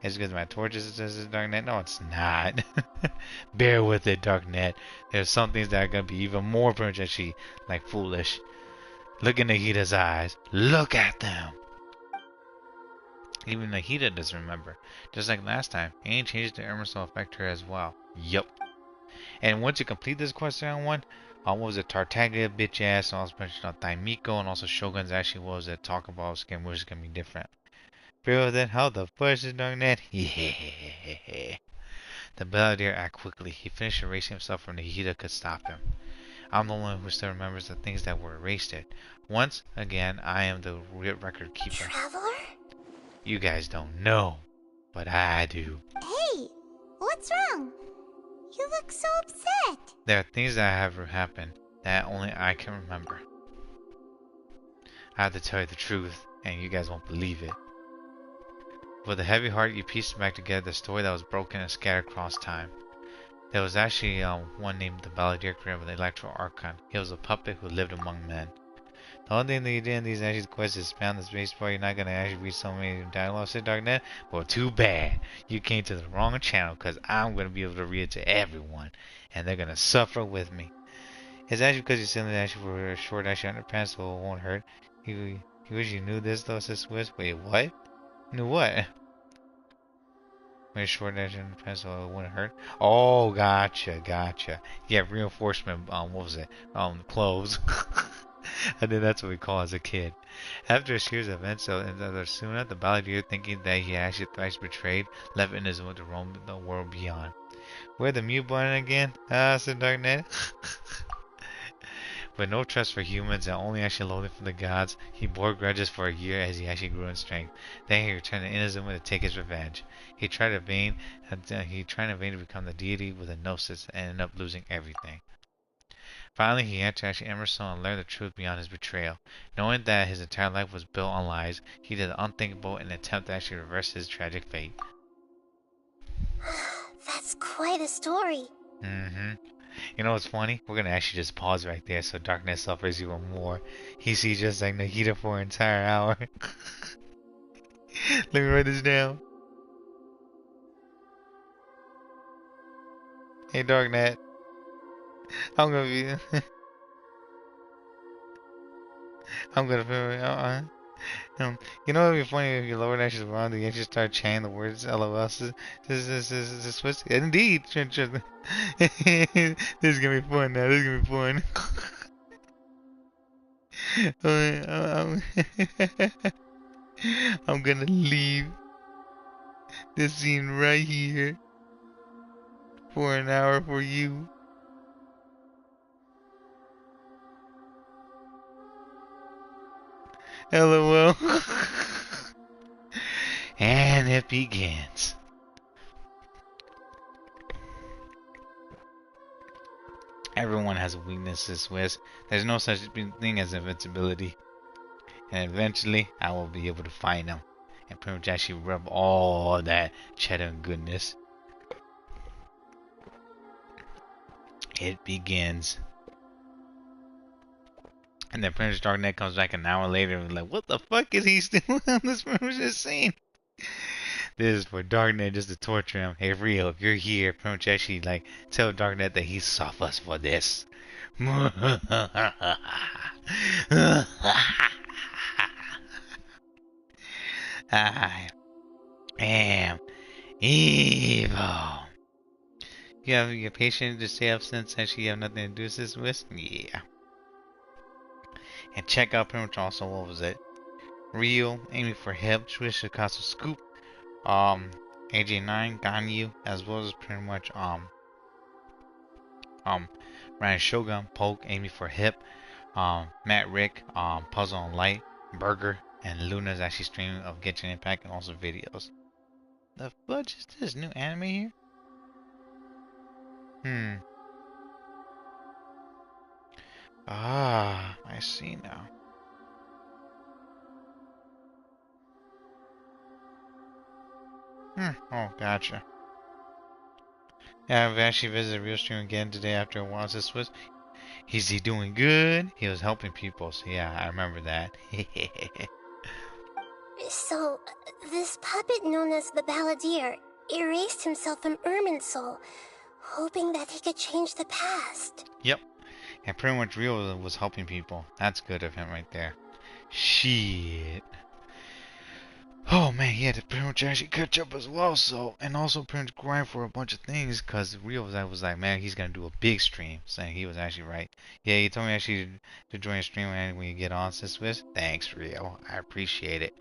It's because my torches is Darknet. No, it's not. Bear with it, Darknet. There's some things that are gonna be even more pretty much actually like foolish. Look in Nahita's eyes. Look at them. Even Nahita doesn't remember. Just like last time, he ain't changed the Emerson affect her as well. Yup. And once you complete this quest round 1, what was it? Tartaglia, bitch ass, and also mentioned on Taimiko, and also Shogun's actually what was it? Talk about skin, which is gonna be different. Feel that how the fuck is doing that? Yeah. The Belladere act quickly. He finished erasing himself from Nahita could stop him. I'm the one who still remembers the things that were erased. Once again, I am the record keeper. Traveler? You guys don't know, but I do. Hey, what's wrong? You look so upset. There are things that have happened that only I can remember. I have to tell you the truth, and you guys won't believe it. With a heavy heart, you pieced back together the story that was broken and scattered across time. There was actually one named the Balladeer created with the Electro Archon. He was a puppet who lived among men. The only thing that you did in these actually quests is spam the space bar. You're not gonna actually read so many dialogues in Darknet. Well, too bad. You came to the wrong channel because I'm gonna be able to read it to everyone, and they're gonna suffer with me. It's actually because you sent it actually for a short actually underpants, so it won't hurt. You wish you knew this though, says Swiss. Wait, what? Knew what? Wait, short actually underpants, so it wouldn't hurt. Oh, gotcha. Yeah, reinforcement. What was it? Clothes. I think that's what we call as a kid. After a series of events, soon after the Balladeer, thinking that he actually thrice betrayed, left Inazuma to roam the world beyond. Where the mute button again? Said Darknet. With no trust for humans and only actually loathing for the gods, he bore grudges for a year as he actually grew in strength. Then he returned to Inazuma to take his revenge. He tried in vain to become the deity with a gnosis and ended up losing everything. Finally, he had to actually Emerson and learn the truth beyond his betrayal. Knowing that his entire life was built on lies, he did the unthinkable in an attempt to actually reverse his tragic fate. That's quite a story. You know what's funny? We're gonna actually just pause right there so Darkness suffers even more. He sees just like Nahita for an entire hour. Let me write this down. Hey Darknet. I'm gonna be. I'm gonna. You know, it'd be funny if you lower dashes around and you just start chanting the words LOL. This is Swiss. Indeed. This is gonna be fun now. This is gonna be fun. I'm gonna leave this scene right here for an hour for you. LOL. And it begins. Everyone has weaknesses, Wiz. There's no such thing as invincibility. And eventually, I will be able to find them. And pretty much actually rub all that cheddar goodness. It begins. And then Prince Darknet comes back an hour later and like, what the fuck is he still on this just scene? This is for Darknet just to torture him. Hey, Rio, if you're here, pretty much actually like tell Darknet that he suffers for this. I am evil. You have your patient to stay up since actually you have nothing to do with this with? Yeah. And check out pretty much also what was it? Rio aiming for hip, Swiss Shikasu scoop. AJ9, Ganyu, as well as pretty much Ryan Shogun, Poke, Amy for Hip, Matt Rick, Puzzle on Light, Burger, and Luna's actually streaming of Genshin Impact and also videos. The fudge is this new anime here? Ah, I see now. Oh, gotcha. Yeah, I've actually visited Real Stream again today after a while. This was, is he doing good? He was helping people, so yeah, I remember that. So, this puppet known as the Balladeer erased himself from Irminsul, hoping that he could change the past. Yep, and pretty much Real was helping people. That's good of him right there. Shit. Oh man, he had to pretty much actually catch up as well, so, and also pretty much grind for a bunch of things, cause Real was like, man, he's gonna do a big stream, saying he was actually right. Yeah, he told me actually to join a stream when you get on, Swiss. Thanks, Real, I appreciate it.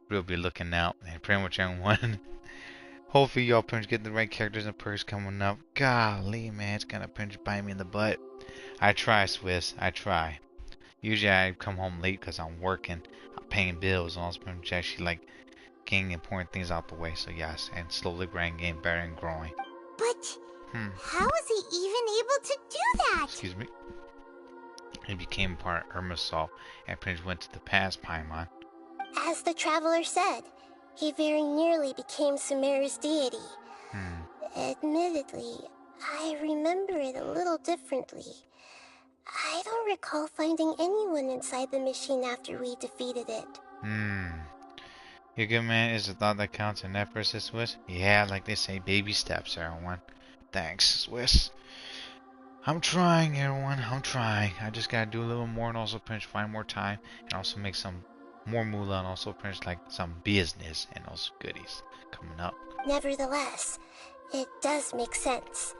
Real be looking out, and pretty much everyone. Hopefully y'all pretty much get the right characters and perks coming up. Golly, man, it's gonna pretty much bite me in the butt. I try, Swiss, I try. Usually I come home late cause I'm working, I'm paying bills, and also pretty much actually like getting important things out the way, so yes, and slowly growing, getting better and growing. But how was he even able to do that? Excuse me. He became part of Irminsul and pretty much went to the past, Paimon. As the traveler said, he very nearly became Sumeru's deity. Admittedly, I remember it a little differently. I don't recall finding anyone inside the machine after we defeated it. Your good man is the thought that counts and effort, Swiss. Yeah, like they say, baby steps, everyone. Thanks, Swiss. I'm trying, everyone. I'm trying. I just gotta do a little more and also pretty much find more time and also make some more moolah and also pretty much like some business and also goodies coming up. Nevertheless, it does make sense.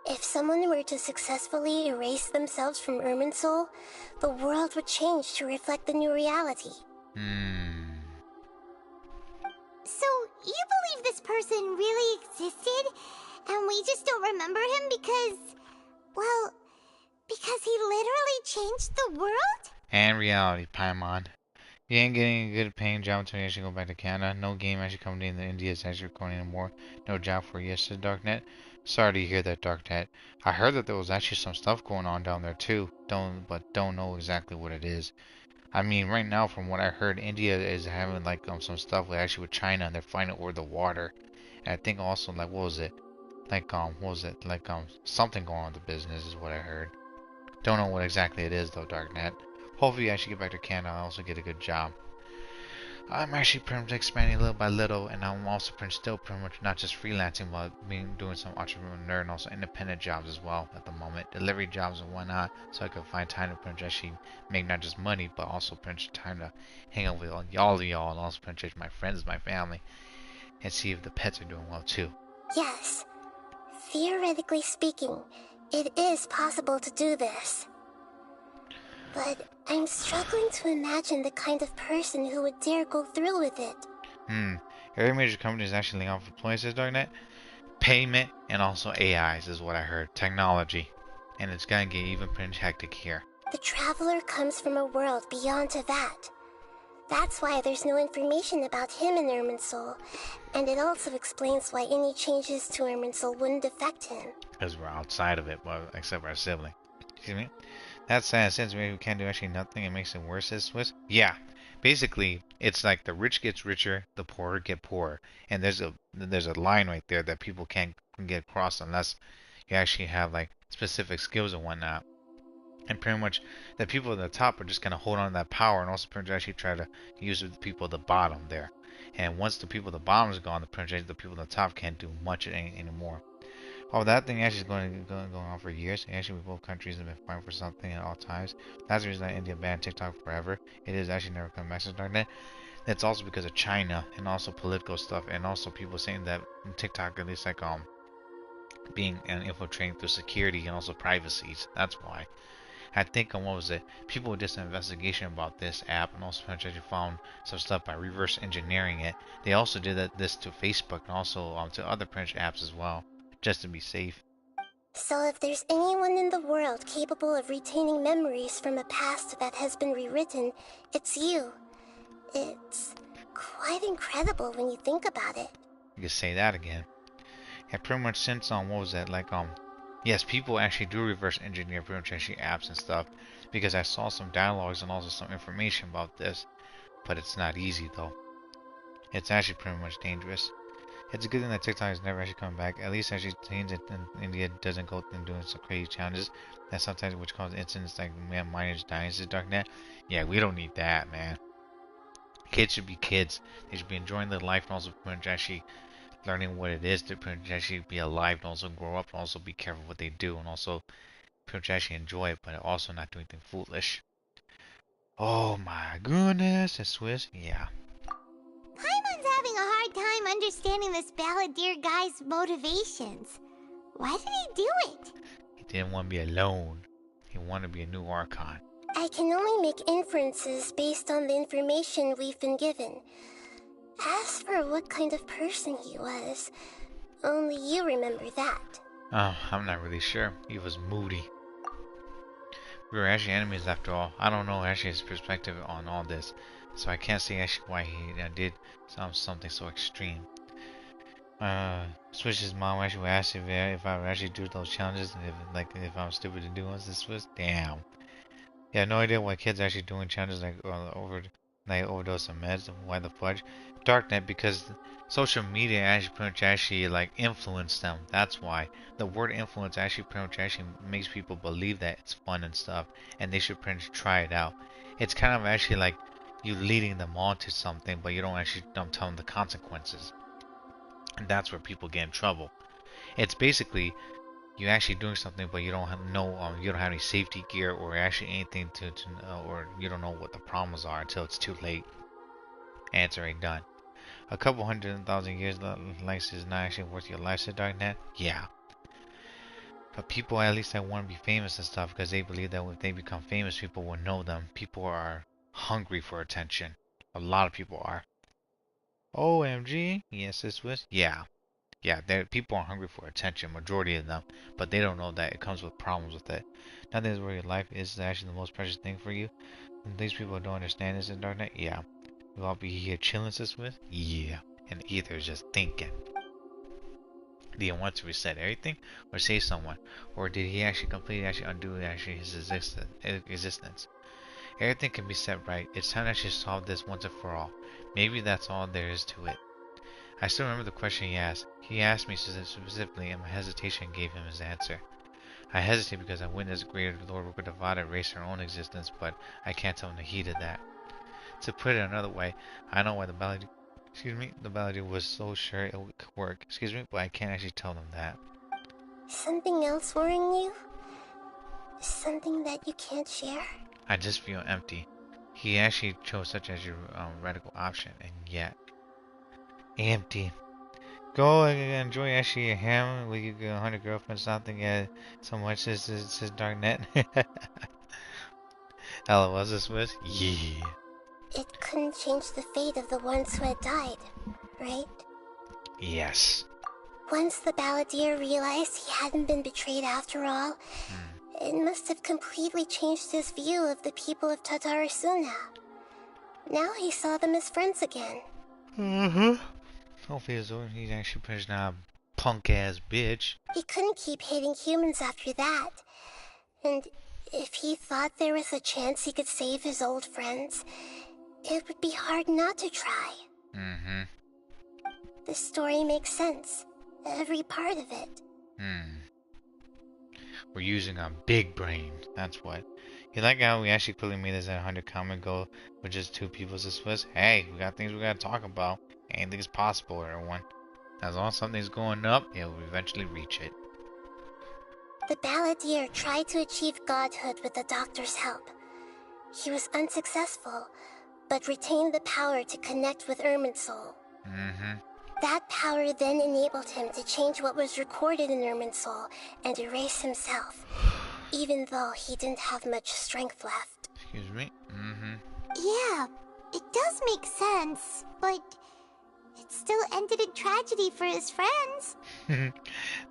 If someone were to successfully erase themselves from Irminsul, the world would change to reflect the new reality. So, you believe this person really existed, and we just don't remember him because, well, because he literally changed the world? And reality, Paimon. You ain't getting a good paying job until you actually go back to Canada. No game actually coming in India is actually recording anymore. No job for you yesterday, Darknet. Sorry to hear that, Darknet. I heard that there was actually some stuff going on down there too. But don't know exactly what it is. I mean, right now, from what I heard, India is having like some stuff with actually with China, and they're fighting over the water. And I think also like what was it? Like what was it? Like something going on with the business is what I heard. Don't know what exactly it is though, Darknet. Hopefully, I should get back to Canada and also get a good job. I'm actually pretty much expanding little by little, and I'm also still pretty much not just freelancing, but doing some entrepreneur and also independent jobs as well at the moment, delivery jobs and whatnot, so I can find time to pretty much actually make not just money, but also pretty much time to hang out with all y'all, and also pretty much my friends, my family, and see if the pets are doing well too. Yes. Theoretically speaking, it is possible to do this. But I'm struggling to imagine the kind of person who would dare go through with it. Every major company is actually laying off employees, says Darknet. Payment and also AIs is what I heard. Technology. And it's gonna get even pretty hectic here. The traveler comes from a world beyond to that. That's why there's no information about him in Irminsul. And it also explains why any changes to Irminsul wouldn't affect him. Because we're outside of it, well, except for our sibling. Excuse me? That's sad. Since we can't do actually nothing, it makes it worse, says Swiss. Yeah. Basically, it's like the rich gets richer, the poor get poorer. And there's a line right there that people can't get across unless you actually have like specific skills and whatnot. And pretty much the people at the top are just going to hold on to that power and also pretty much actually try to use it with the people at the bottom there. And once the people at the bottom is gone, the people at the top can't do much anymore. Oh, that thing actually is going on for years. Actually, both countries have been fighting for something at all times. That's the reason that India banned TikTok forever. It is actually never come back to Darknet. It's also because of China and also political stuff, and also people saying that TikTok at least like being infiltrating through security and also privacies. That's why. I think what was it? People did some investigation about this app, and also actually found some stuff by reverse engineering it. They also did this to Facebook and also to other French apps as well, just to be safe. So if there's anyone in the world capable of retaining memories from a past that has been rewritten, it's you. It's quite incredible when you think about it. You could say that again. Yeah, pretty much since what was that, like yes, people actually do reverse engineer pretty much actually apps and stuff, because I saw some dialogues and also some information about this, but it's not easy though. It's actually pretty much dangerous. It's a good thing that TikTok is never actually coming back. At least actually means that India doesn't go and doing some crazy challenges that sometimes which cause incidents like minors dying in the darknet. Yeah, we don't need that, man. Kids should be kids. They should be enjoying their life and also pretty much actually learning what it is to pretty much actually be alive and also grow up and also be careful what they do and also pretty much actually enjoy it, but also not do anything foolish. Oh my goodness, it's Swiss, yeah. Paimon's having a hard time understanding this balladeer guy's motivations. Why did he do it? He didn't want to be alone. He wanted to be a new Archon. I can only make inferences based on the information we've been given. As for what kind of person he was, only you remember that. Oh, I'm not really sure. He was moody. We were actually enemies after all. I don't know actually his perspective on all this, so I can't say actually why he did something so extreme. Switch's mom actually asked if I would actually do those challenges, and if I was stupid to do ones. This was damn. Yeah, no idea why kids are actually doing challenges like overdose of meds. Why the fudge? Darknet, because social media actually pretty much actually like influence them. That's why the word influence actually pretty much actually makes people believe that it's fun and stuff, and they should pretty much try it out. It's kind of actually like you leading them on to something, but you don't actually tell them the consequences, and that's where people get in trouble. It's basically you actually doing something, but you don't have you don't have any safety gear or actually anything to or you don't know what the problems are until it's too late and it's already done. A couple 100,000 years life is not actually worth your life, said Darknet. Yeah. But people at least that want to be famous and stuff because they believe that if they become famous, people will know them. People are hungry for attention. A lot of people are. OMG. Yes, this was. Yeah. Yeah, people are hungry for attention, majority of them, but they don't know that it comes with problems with it. Nothing is where your life is actually the most precious thing for you. And these people don't understand this in Darknet. Yeah. Will I be here chilling this with? Yeah. And either is just thinking. Did he want to reset everything or save someone? Or did he actually completely undo his existence? Everything can be set right. It's time to actually solve this once and for all. Maybe that's all there is to it. I still remember the question he asked. He asked me specifically, and my hesitation gave him his answer. I hesitate because I witnessed greater Lord Rukadavada erase her own existence, but I can't tell him the heat of that. To put it another way, I know why the balladeer was so sure it could work, but I can't actually tell them that. Something else worrying you? Something that you can't share? I just feel empty. He actually chose such as your radical option, and yet empty. Go enjoy actually a ham with your 100 girlfriends, something so much as Darknet. Hello, what's this with? Yeah. It couldn't change the fate of the ones who had died, right? Yes. Once the balladeer realized he hadn't been betrayed after all, it must have completely changed his view of the people of Tatarasuna. Now he saw them as friends again. Hopefully he's actually pushing out a punk-ass bitch. He couldn't keep hating humans after that. And if he thought there was a chance he could save his old friends, it would be hard not to try. The story makes sense. Every part of it. We're using our big brain. That's what. You like how we actually clearly made this at 100 comment goal with just 2 people to Swiss? Hey, we got things we gotta talk about. Anything is possible, everyone. As long as something's going up, it will eventually reach it. The balladeer tried to achieve godhood with the doctor's help. He was unsuccessful, but retained the power to connect with Irminsul. That power then enabled him to change what was recorded in Irminsul and erase himself. even though he didn't have much strength left. Excuse me? Mm-hmm. Yeah, it does make sense, but it still ended in tragedy for his friends.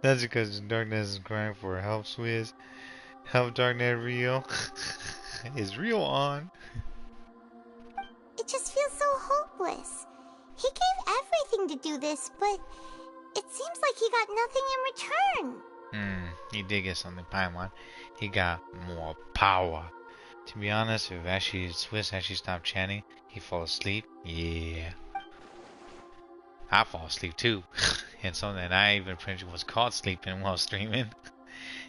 That's because Darknet is crying for help, Swizz. Help Darknet Rio. Is Rio on? It just feels so hopeless. He gave everything to do this, but it seems like he got nothing in return. He did get something, Paimon. He got more power. To be honest, if Swizz actually stopped chanting, he'd fall asleep. Yeah. I fall asleep too. And something that I even pretty much was caught sleeping while streaming.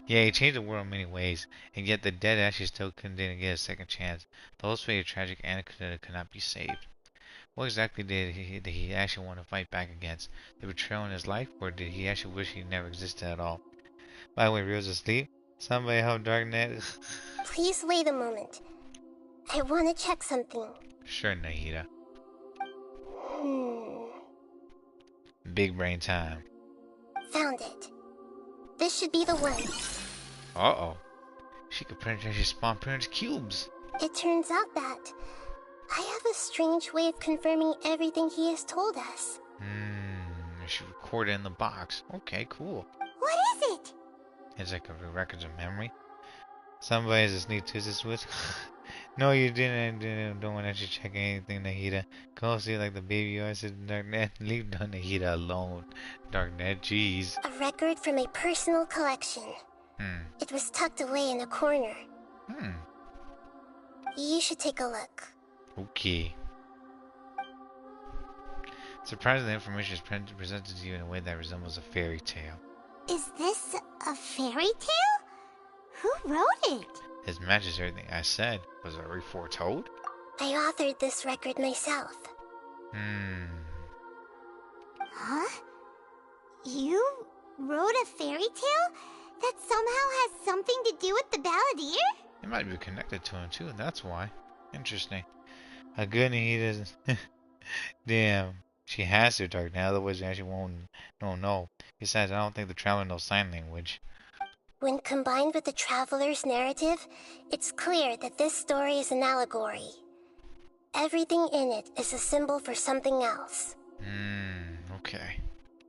Yeah, he changed the world in many ways, and yet the dead actually still didn't get a second chance. The whole fate of tragic anecdote could not be saved. What exactly did he actually want to fight back against? The betrayal in his life, or did he actually wish he never existed at all? By the way, Rio's asleep. Somebody help Darknet. Please wait a moment. I want to check something. Sure, Nahida. Big brain time. Found it. This should be the one. Uh-oh. She could pretty much spawn pretty much cubes. It turns out that I have a strange way of confirming everything he has told us. She recorded in the box. Okay, cool. What is it? It's like a records of memory. Somebody has a sneak twisted with. No, you didn't. Don't want to actually check anything, Nahida. Go see like the baby you always said, Darknet. Leave Nahida alone. Darknet, jeez. A record from a personal collection. It was tucked away in a corner. You should take a look. Okay. Surprisingly, the information is presented to you in a way that resembles a fairy tale. Is this a fairy tale? Who wrote it? This matches everything I said. Was it already foretold? I authored this record myself. Huh? You wrote a fairy tale that somehow has something to do with the balladeer? It might be connected to him too, that's why. Interesting. How good he doesn't. Damn. She has to, Dark now, otherwise we actually won't know. Besides, I don't think the Traveler knows sign language. When combined with the Traveler's narrative, it's clear that this story is an allegory. Everything in it is a symbol for something else. Okay.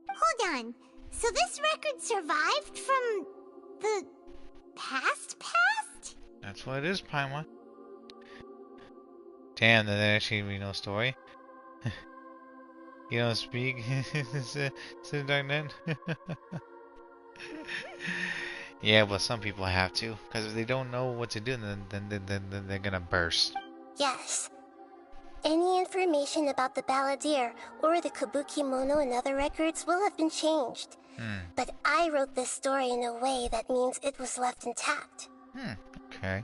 Hold on. So this record survived from the past? That's what it is, Paimon. Damn, that actually be no story. You don't speak, said Darknet. Yeah, but some people have to, because if they don't know what to do, then they're gonna burst. Yes. Any information about the balladeer or the kabuki mono in other records will have been changed. But I wrote this story in a way that means it was left intact. Okay.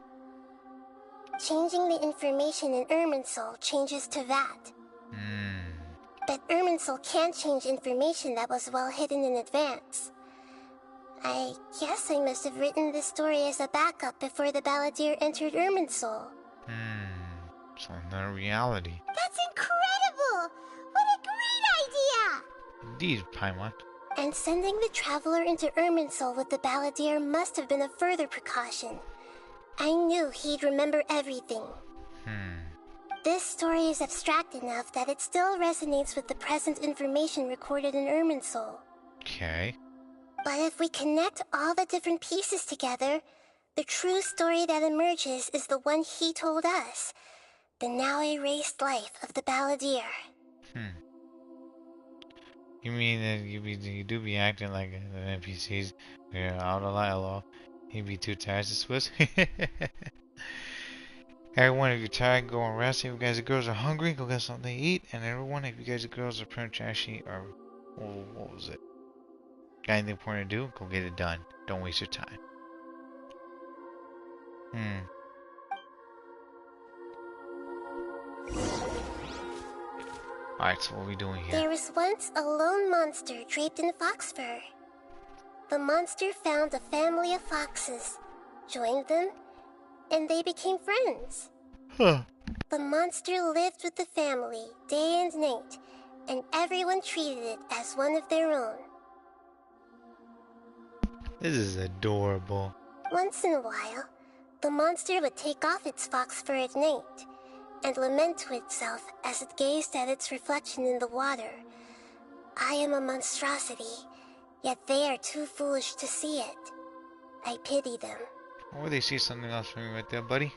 Changing the information in Irminsul changes to that. But Irminsul can't change information that was well hidden in advance. I guess I must have written this story as a backup before the balladeer entered Irminsul. So not reality. That's incredible! What a great idea! Indeed, Paimon. And sending the Traveler into Irminsul with the balladeer must have been a further precaution. I knew he'd remember everything. This story is abstract enough that it still resonates with the present information recorded in Irminsul. Okay. But if we connect all the different pieces together, the true story that emerges is the one he told us. The now erased life of the balladeer. You mean that you do be acting like the NPCs? You're out of line, He'd be too tired to Swiss. Everyone, if you're tired, go and rest. If you guys and girls are hungry, go get something to eat. And everyone, if you guys and girls are pretty trashy or what was it? Got anything important to do? Go get it done. Don't waste your time. Alright, so what are we doing here? There was once a lone monster draped in fox fur. The monster found a family of foxes, joined them, and they became friends. The monster lived with the family day and night, and everyone treated it as one of their own. This is adorable. Once in a while, the monster would take off its fox fur at night and lament to itself as it gazed at its reflection in the water. I am a monstrosity, yet they are too foolish to see it. I pity them. Or they see something else from you right there, buddy.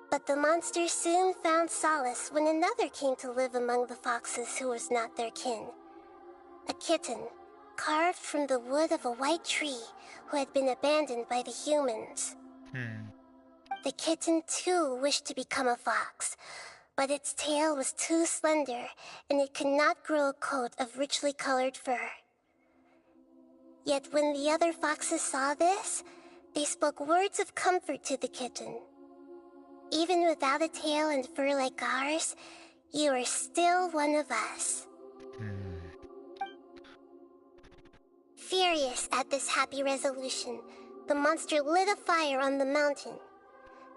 But the monster soon found solace when another came to live among the foxes who was not their kin. A kitten, carved from the wood of a white tree who had been abandoned by the humans. The kitten too wished to become a fox, but its tail was too slender and it could not grow a coat of richly colored fur. Yet when the other foxes saw this, they spoke words of comfort to the kitten. Even without a tail and fur like ours, you are still one of us. Furious at this happy resolution, the monster lit a fire on the mountain.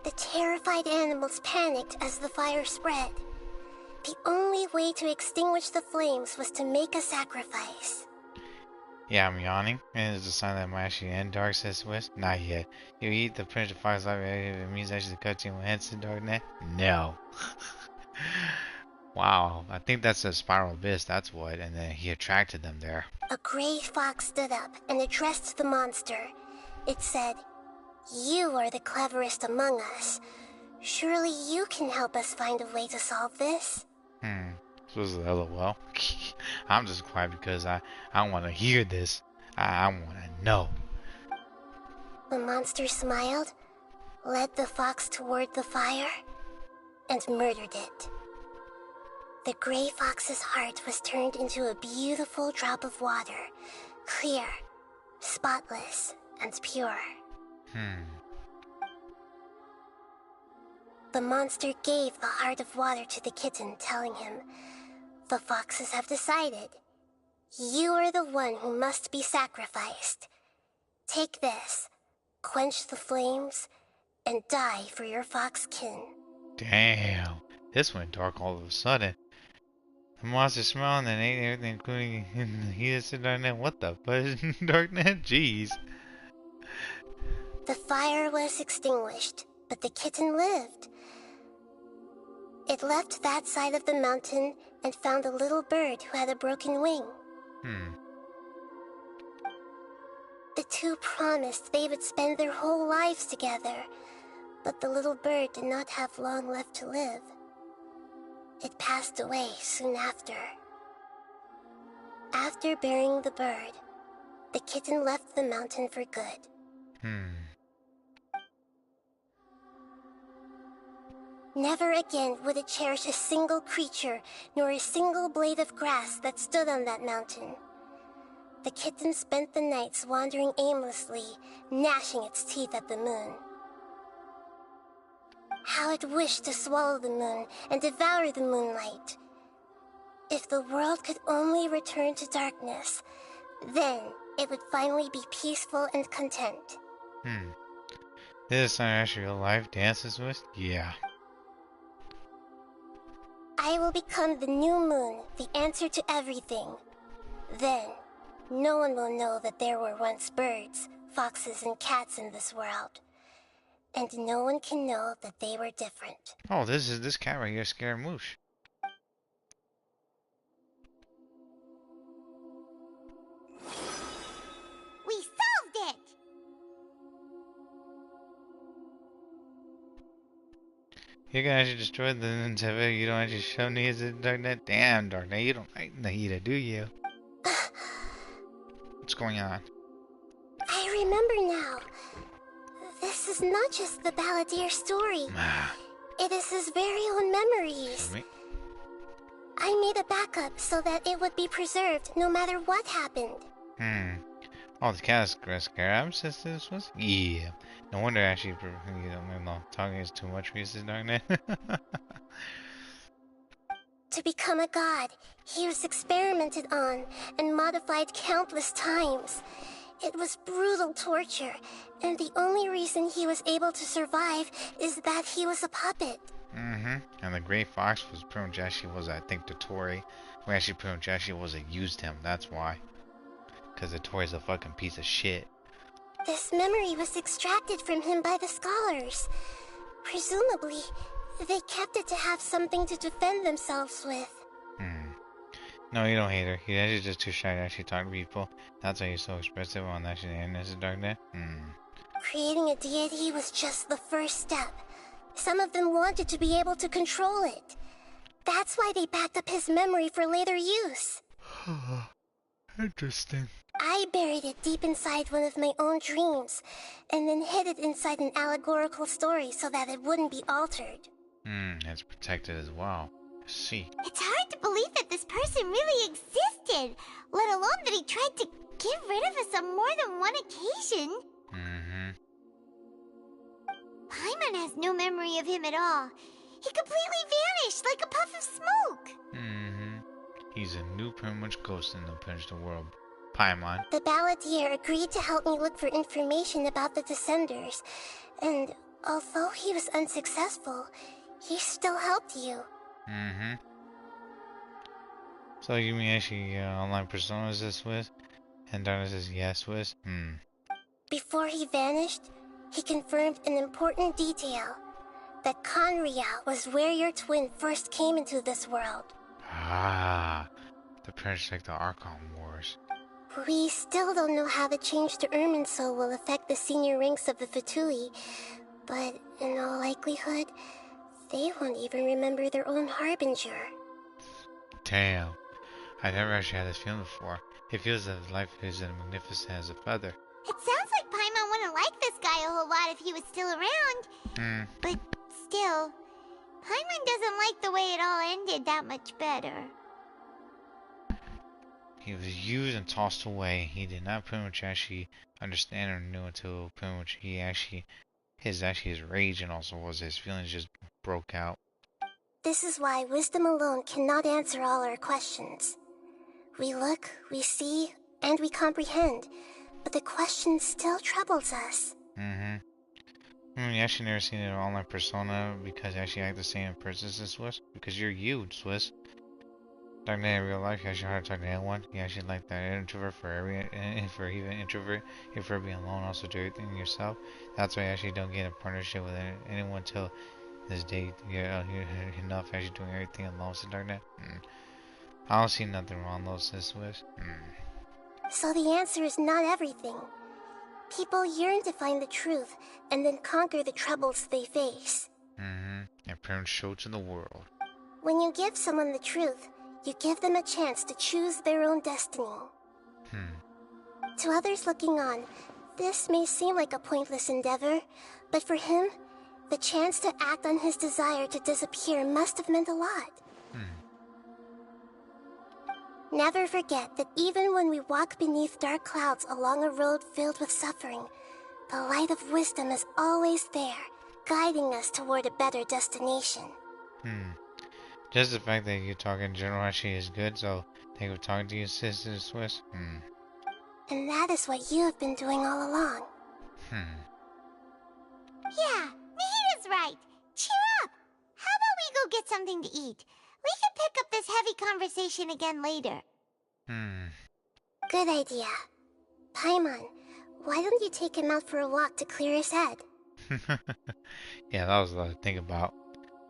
The terrified animals panicked as the fire spread. The only way to extinguish the flames was to make a sacrifice. Yeah, I'm yawning. And it's a sign that I'm actually in Dark, says Swiss. Not yet. You eat the Prince of Fox live, it means actually the cutscene will hence the Darknet? No. Wow, I think that's a spiral abyss, that's what, and then he attracted them there. A gray fox stood up and addressed the monster. It said, "You are the cleverest among us. Surely you can help us find a way to solve this." This was LOL. I'm just quiet because I want to hear this. I want to know. The monster smiled, led the fox toward the fire, and murdered it. The gray fox's heart was turned into a beautiful drop of water, clear, spotless, and pure. The monster gave the heart of water to the kitten, telling him, "The foxes have decided. You are the one who must be sacrificed. Take this, quench the flames, and die for your fox kin." Damn, this went dark all of a sudden. The monster smiled and ate everything, including the heat of the Darknet. What the fuck is Darknet? Jeez. The fire was extinguished, but the kitten lived. It left that side of the mountain and found a little bird who had a broken wing. The two promised they would spend their whole lives together, but the little bird did not have long left to live. It passed away soon after. After burying the bird, the kitten left the mountain for good. Never again would it cherish a single creature, nor a single blade of grass that stood on that mountain. The kitten spent the nights wandering aimlessly, gnashing its teeth at the moon. How it wished to swallow the moon and devour the moonlight. If the world could only return to darkness, then it would finally be peaceful and content. This is actually real life dances with? Yeah. I will become the new moon, the answer to everything. Then, no one will know that there were once birds, foxes, and cats in this world. And no one can know that they were different. Oh, this cat right here, Scaramouche. We solved it! You can actually destroy the Nintendo. You don't actually show me as a Darknet. Damn, Darknet, you don't like Nahida, do you? What's going on? I remember now. This is not just the Balladeer story. It is his very own memories. I made a backup so that it would be preserved no matter what happened. Oh, the cat is scared. Since this was? Yeah. No wonder actually, you know, talking is too much for you, Darknet. To become a god, he was experimented on and modified countless times. It was brutal torture, and the only reason he was able to survive is that he was a puppet. And the Gray Fox was pretty much actually was, I think, the Tory. Who actually pretty much actually was used him. That's why. Because the Tory's a fucking piece of shit. This memory was extracted from him by the scholars. Presumably, they kept it to have something to defend themselves with. No, you don't hate her. He's actually just too shy to actually talk to people. That's why he's so expressive on actually the internet, Darknet. Creating a deity was just the first step. Some of them wanted to be able to control it. That's why they backed up his memory for later use. Interesting. I buried it deep inside one of my own dreams, and then hid it inside an allegorical story so that it wouldn't be altered. It's protected as well. I see. It's hard to believe that this person really existed, let alone that he tried to get rid of us on more than one occasion. Paimon has no memory of him at all. He completely vanished like a puff of smoke. He's a new pretty much ghost in the world. Paimon. The Balladeer agreed to help me look for information about the Descenders, and although he was unsuccessful, he still helped you. So you mean actually online personas this with? And Darkness says yes with? Before he vanished, he confirmed an important detail. That Conria was where your twin first came into this world. Ah, the parents like the Archon Wars. We still don't know how the change to Irminsul will affect the senior ranks of the Fatui, but in all likelihood, they won't even remember their own Harbinger. Damn, I never actually had this feeling before. It feels as if life is as magnificent as a feather. It sounds like Paimon wouldn't like this guy a whole lot if he was still around. But still, Paimon doesn't like the way it all ended that much better. He was used and tossed away. He did not pretty much actually understand or knew until pretty much his rage and also was his feelings just broke out. This is why wisdom alone cannot answer all our questions. We look, we see, and we comprehend, but the question still troubles us. You actually never seen an online persona because you actually act the same in person as Swiss? Because you're you, Swiss. Darknet in real life, you actually hard to talk to anyone. You actually like that introvert for even introvert. You prefer being alone, also do everything yourself. That's why you actually don't get in a partnership with anyone till this day. You're enough actually doing everything alone, so Darknet. I don't see nothing wrong though, Swiss. So the answer is not everything. People yearn to find the truth and then conquer the troubles they face. And parents show to the world. When you give someone the truth, you give them a chance to choose their own destiny. To others looking on, this may seem like a pointless endeavor, but for him, the chance to act on his desire to disappear must have meant a lot. Never forget that even when we walk beneath dark clouds along a road filled with suffering, the light of wisdom is always there, guiding us toward a better destination. Just the fact that you talk in general actually is good, so thank you for talking to you, Sister Swiss. And that is what you have been doing all along. Yeah, Nahita's right. Cheer up! How about we go get something to eat? We can pick up this heavy conversation again later. Good idea. Paimon, why don't you take him out for a walk to clear his head? Yeah, that was a lot to think about.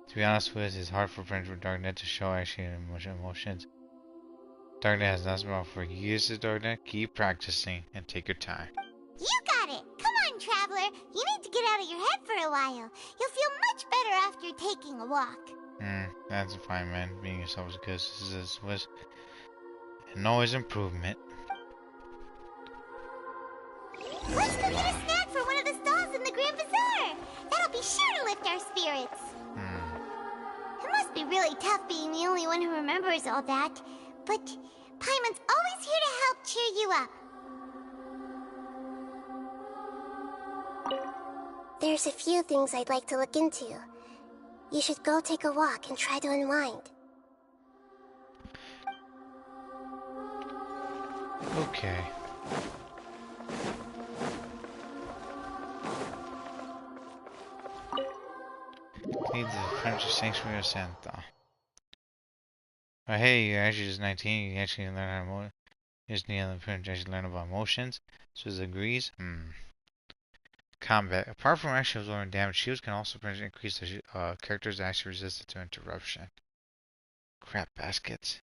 To be honest with you, it's hard for friends with Darknet to show actually emotions. Darknet has not been out for years to Darknet. Keep practicing and take your time. You got it! Come on, Traveler! You need to get out of your head for a while. You'll feel much better after taking a walk. That's fine, man. Being yourself is good as this was. And always improvement. Let's go get a snack from one of the stalls in the Grand Bazaar! That'll be sure to lift our spirits. It must be really tough being the only one who remembers all that. But Paimon's always here to help cheer you up. There's a few things I'd like to look into. You should go take a walk and try to unwind. Okay. Need the French Sanctuary of Santa. Oh, hey, you're actually just 19. You actually learn how to you just need to actually learn about emotions. So it agrees. Combat. Apart from actually absorbing damage, shields can also increase the character's actually resistant to interruption. Crap baskets.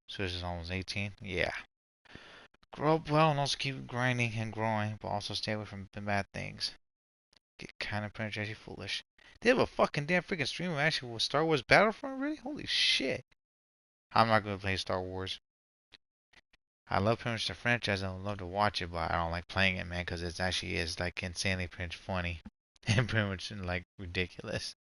So this is almost 18? Yeah. Grow up well and also keep grinding and growing, but also stay away from the bad things. Get kind of pretty much actually foolish. They have a fucking damn freaking stream of actually with Star Wars Battlefront, really? Holy shit. I'm not gonna play Star Wars. I love pretty much the franchise. I would love to watch it, but I don't like playing it, man, because it actually is like insanely pretty much funny and pretty much like ridiculous.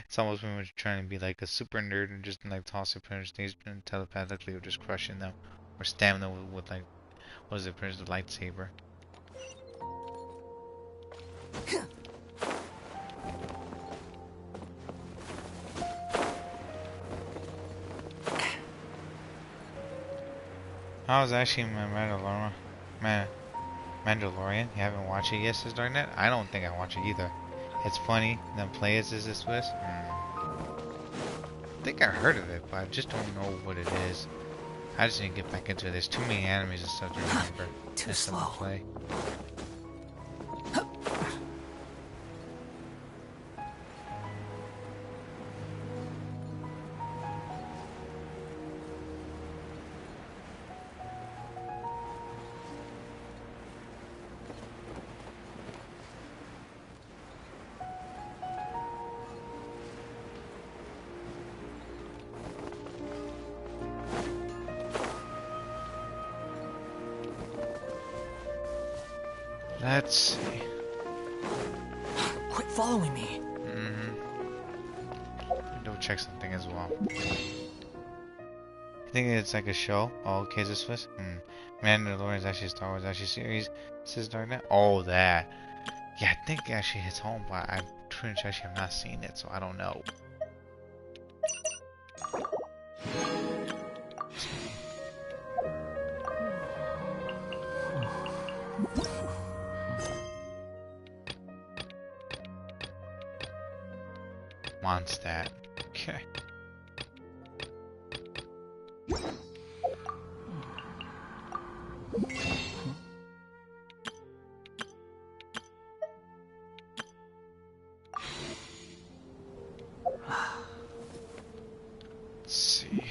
It's almost pretty much trying to be like a super nerd and just like toss it pretty much things telepathically or just crushing them or stabbing them with like what is it, pretty much the lightsaber. I was actually Mandalorian. You haven't watched it yet, says Darknet? I don't think I watch it either. It's funny. Then play as is this Swiss. I think I heard of it, but I just don't know what it is. I just need to get back into it. There's too many enemies and stuff to remember. Too slow. To play. Let's see. Quit following me. Go check something as well. I think it's like a show. Oh, okay, this was. Mandalorian is actually a Star Wars actually series. Says Darknet. Oh, that. Yeah, I think it actually hits home, but I pretty much actually have not seen it, so I don't know. Mondstadt. Okay. Let's see.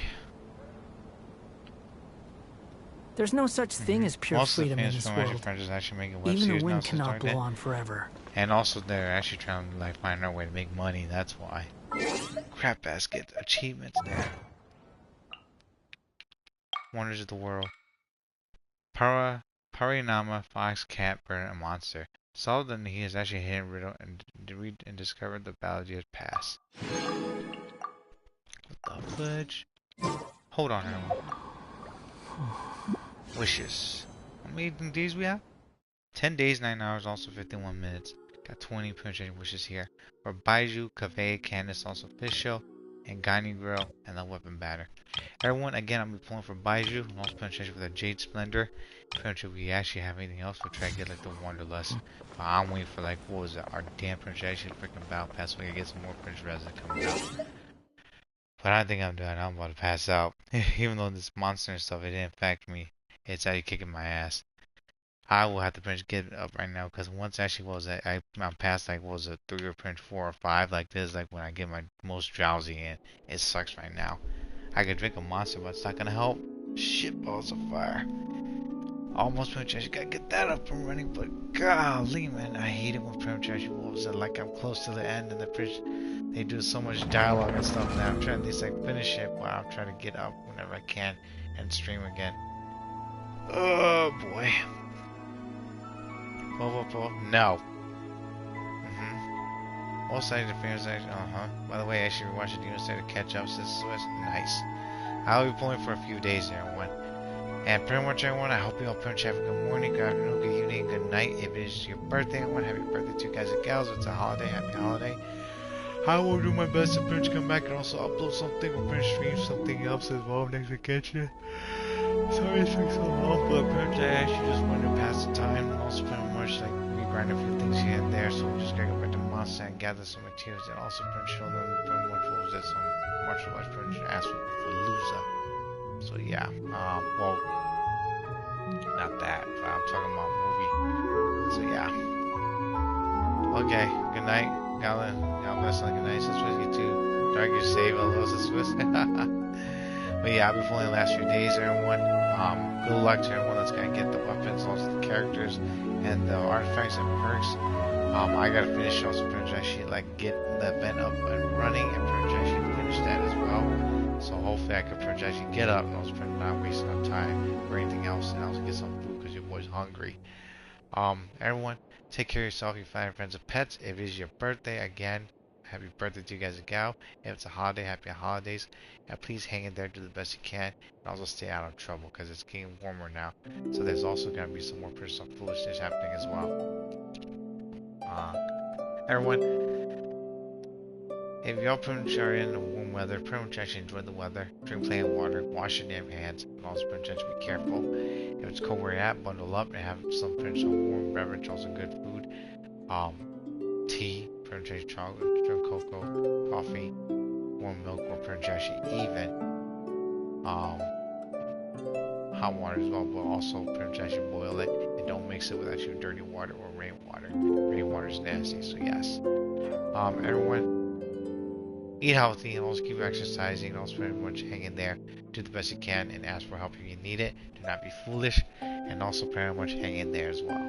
There's no such thing as pure Most freedom in of the this fans from world. Magic actually making web Even series the now wind since cannot blow Darknet. on forever. And also they're actually trying to like find their way to make money, that's why. Crap basket achievements there. Wonders of the world. Parinama, fox, cat, bird, and monster. Solved and he has actually hidden a riddle and discovered the Baizhu pass. What the fudge? Hold on, everyone. Wishes. How many days we have? 10 days, 9 hours, also 51 minutes. Got 20 penetration wishes here. For Baizhu, Cave, Candace, also Official, and Ganyu Grill, and the Weapon Batter. Everyone, again, I'm pulling for Baizhu, and also penetration for the Jade Splendor. Penetration, we actually have anything else, we'll try to get like the Wanderlust. But I'm waiting for like, what was it, our damn penetration freaking Battle Pass so we can get some more Prince resin coming out. But I think I'm done, I'm about to pass out. Even though this monster and stuff, it didn't affect me. It's actually kicking my ass. I will have to pretty much get it up right now because once actually what was it, I'm past like what was it 3 or 4 or 5 like this like when I get my most drowsy and it sucks right now. I could drink a monster but it's not gonna help. Shit balls of fire. Almost pretty much I gotta get that up and running, but golly man, I hate it when pretty much actually what was it like I'm close to the end and the bridge they do so much dialogue and stuff that I'm trying to at least like finish it, but I'm trying to get up whenever I can and stream again. Oh boy. No. Also, I defense. By the way, I should rewatch the Demon Slayer to catch up since this was nice. I'll be pulling for a few days, everyone. And pretty much, everyone, I hope you all pretty much have a good morning, good afternoon, good evening, good night. If it is your birthday, everyone, happy birthday to you guys and gals. It's a holiday, happy holiday. I will do my best to pretty much come back and also upload something or pretty stream something else as well next vacation. Sorry it took so long, but pretty much I actually just wanted to pass the time and also pretty much like regrind a few things here and there, so we just gotta go back to Monster and gather some materials and also pretty much show them pretty much what was that, some martial arts pretty much asked for Lusa. So yeah, well, not that, but I'm talking about movie. So yeah. Okay, good night. God bless and good night. Subscribe to Dark Your Save, hello, But yeah, I've been playing the last few days, everyone. Good luck to everyone that's gonna get the weapons, also the characters, and the artifacts and perks. I gotta finish also pretty much actually like get the event up and running and pretty much actually finish that as well. So hopefully I can pretty much actually get up and also pretty much not waste enough time or anything else, and also get some food because your boy's hungry. Everyone, take care of yourself, your family, friends, and pets. If it is your birthday, again, happy birthday to you guys and gal. If it's a holiday, happy holidays. And please hang in there, do the best you can, and also stay out of trouble because it's getting warmer now. So there's also going to be some more personal foolishness happening as well. Everyone, if y'all pretty much are in the warm weather, pretty much actually enjoy the weather. Drink plenty of water, wash your damn hands, and also pretty much be careful. If it's cold where you're at, bundle up and have some pretty much warm beverage, also good food. Tea, pretty much chocolate, drink cocoa, coffee, warm milk, or pretty much actually even hot water as well, but also pretty much actually boil it and don't mix it with actually dirty water or rainwater. Rainwater is nasty, so yes. Everyone, eat healthy and also keep exercising and also pretty much hang in there. Do the best you can and ask for help if you need it. Do not be foolish and also pretty much hang in there as well.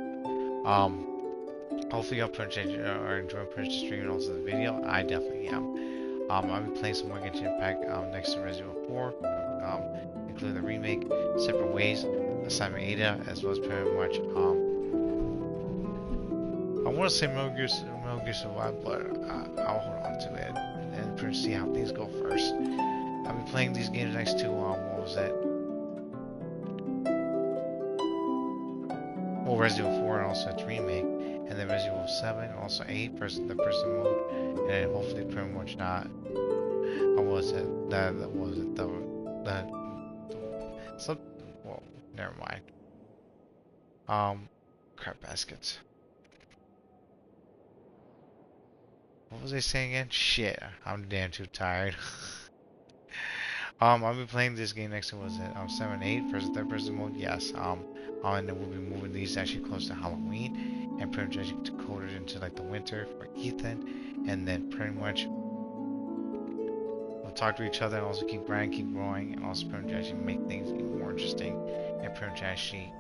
Hopefully y'all pretty much are enjoying pretty much the stream and also the video. I definitely am. I'll be playing some more Genshin Impact next to Resident Evil 4, including the remake, Separate Ways, Assignment Ada, as well as pretty much I want to say Metal Gear Survive, but I'll hold on to it and pretty see how things go first. I'll be playing these games next to what was it? Well, Resident Evil 4 and also its remake, and then Resident Evil 7 and also 8 the person mode, and then hopefully pretty much not. What was it? Well, never mind. Crap baskets. What was I saying again? Shit, I'm damn too tired. I'll be playing this game next to, was it 7, 8 third person mode? Yes. And then we'll be moving these actually close to Halloween and pretty much actually coded into like the winter for Ethan, and then pretty much we'll talk to each other and also keep grinding, keep growing, and also pretty much actually make things even more interesting and pretty much actually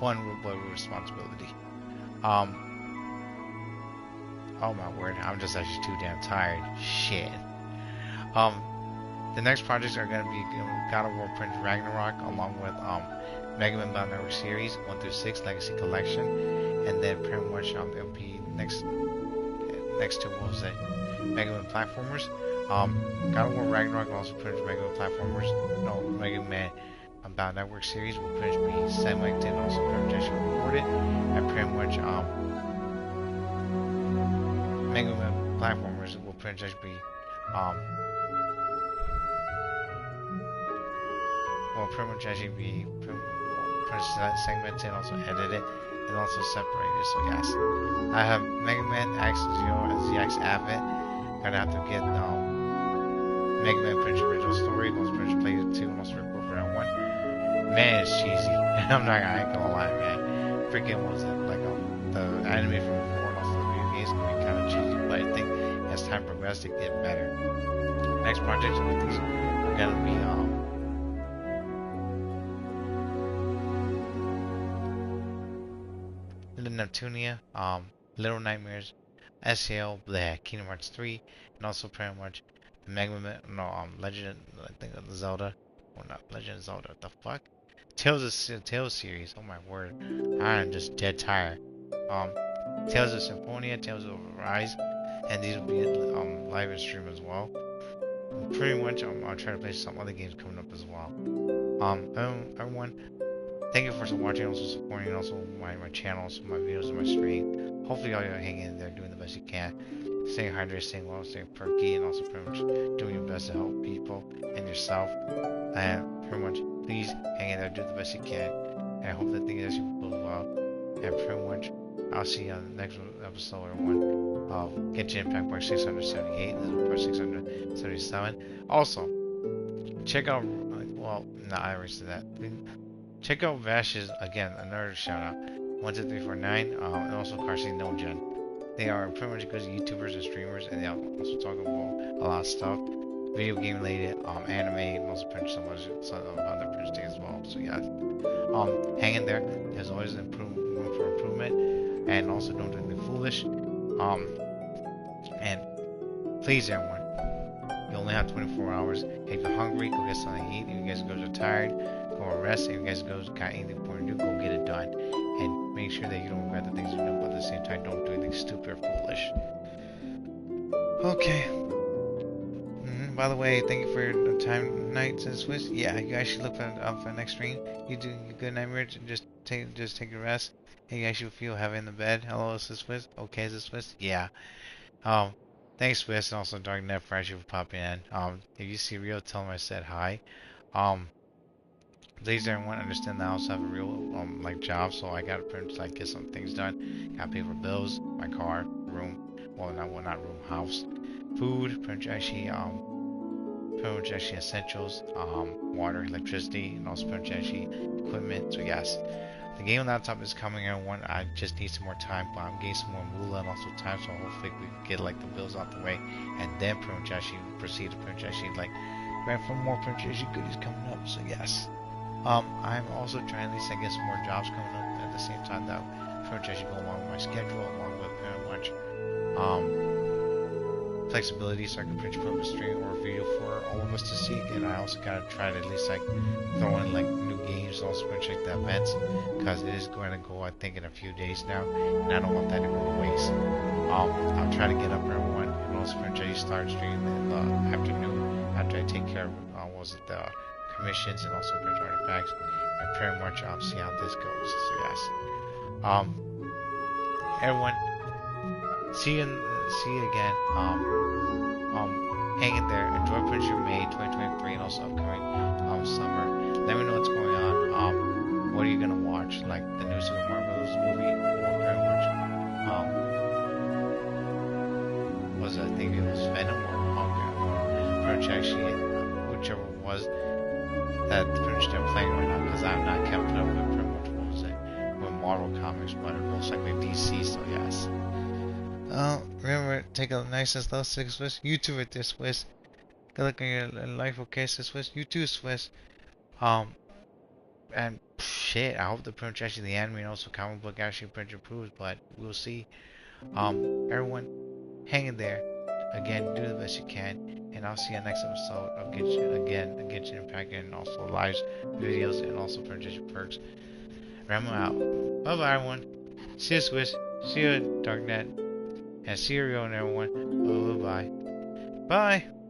fun but with responsibility. Oh my word, I'm just actually too damn tired. Shit. The next projects are going to be God of War Prince Ragnarok, along with Mega Man Battle Network Series 1 through 6 Legacy Collection, and then pretty much it'll be next to what was it? Mega Man Platformers. God of War Ragnarok and also pretty much Mega Man Platformers. No, Mega Man Battle Network Series will pretty much be semi-active and also pretty much actually recorded, and pretty much Mega Man Platformers will pretty much be segmented and also edited and also separated. So yes, I have Mega Man X0 and ZX Advent. Gonna have to get Mega Man Prince original story, and also Prince played it too, and also record for that one. Man, it's cheesy. I ain't gonna lie, man. Freaking was it like the anime from before and also the video games can be kind of cheesy, but I think as time progressed, it get better. Next projects with these are gonna be Neptunia, Little Nightmares, SAO, Kingdom Hearts 3, and also pretty much Mega Man, Legend, I think of Zelda, or not Legend of Zelda, what the fuck? Tales series, oh my word, I am just dead tired. Tales of Symphonia, Tales of Rise, and these will be live and stream as well. Pretty much, I'll try to play some other games coming up as well. Everyone, thank you for watching, also supporting, and also my channels, my videos, and my stream. Hopefully, y'all are hanging in there, doing the best you can, staying hydrated, staying well, staying perky, and also pretty much doing your best to help people and yourself. And pretty much, please hang in there, do the best you can, and I hope that things actually goes well. And pretty much, I'll see you on the next episode, everyone, of Genshin Impact Part 678. This is Part 677. Also, check out. Well, no, I already said that. check out Vash's, again, another shout out. 12349, and also Carsey No Gen. They are pretty much good YouTubers and streamers, and they also talk about a lot of stuff. Video game related, anime, and also pretty much some other pretty things as well. So yeah, hang in there. There's always room for improvement, and also don't do anything foolish. And please, everyone, you only have 24 hours. If you're hungry, go get something to eat. If you guys are tired, go and rest. If you guys got anything important to do, go get it done. And make sure that you don't regret the things you do, but at the same time, don't do anything stupid or foolish. Okay. By the way, thank you for your time tonight, Swiss. Yeah, you guys should look for the next stream. You do good, Nightmare. Just take a rest. Hey, you guys should feel heavy in the bed. Hello, is this Swiss? Okay, is this Swiss? Yeah. Thanks, Swiss, and also Darknet for actually popping in. If you see Rio, tell him I said hi. Please, everyone, understand that I also have a real like job, so I gotta pretty much like get some things done. Gotta pay for bills, my car, room, not room, house, food, pretty much actually essentials, water, electricity, and also pretty much actually equipment. So yes, the game laptop is coming, everyone. I just need some more time, but I'm getting some more moolah and also time, so hopefully we can get like the bills out the way, and then pretty much actually proceed to pretty much actually like grab for more pretty much actually goodies coming up. So yes. I'm also trying at least I get some more jobs coming up at the same time that pretty much actually go along with my schedule, along with pretty much flexibility, so I can pretty much put up a stream or a video for all of us to see. And I also gotta try to at least like throw in like new games, and also pretty much like the events, because it is going to go I think in a few days now, and I don't want that to go to waste. I'll try to get up everyone, and also pretty much start streaming in the afternoon after I take care of the commissions and also print artifacts, and pretty much see how this goes. So yes, everyone, see you again. Hang in there. Enjoy Prince Your May 2023 and also upcoming summer. Let me know what's going on. What are you gonna watch? Like the new Super Mario Bros. Movie, or pretty much was I think it was Venom or Hunger, or pretty much actually whichever was that pretty much they're playing right now, because I'm not kept up with pretty much what was it with Marvel comics, but it looks like with DC. So yes. Remember, take a nice and slow, Swiss. You too with this, Swiss. Good luck in your life, okay, Swiss. You too, Swiss. And shit, I hope the pretty much actually the anime and also comic book actually pretty much improves, but we'll see. Everyone, hang in there. Again, do the best you can, and I'll see you next episode of Genshin Impact, and also lives, videos, and also pretty much perks. Ramo out. Bye bye, everyone. See you, Swiss. See you, Darknet. And see you, everyone. Bye bye. Bye.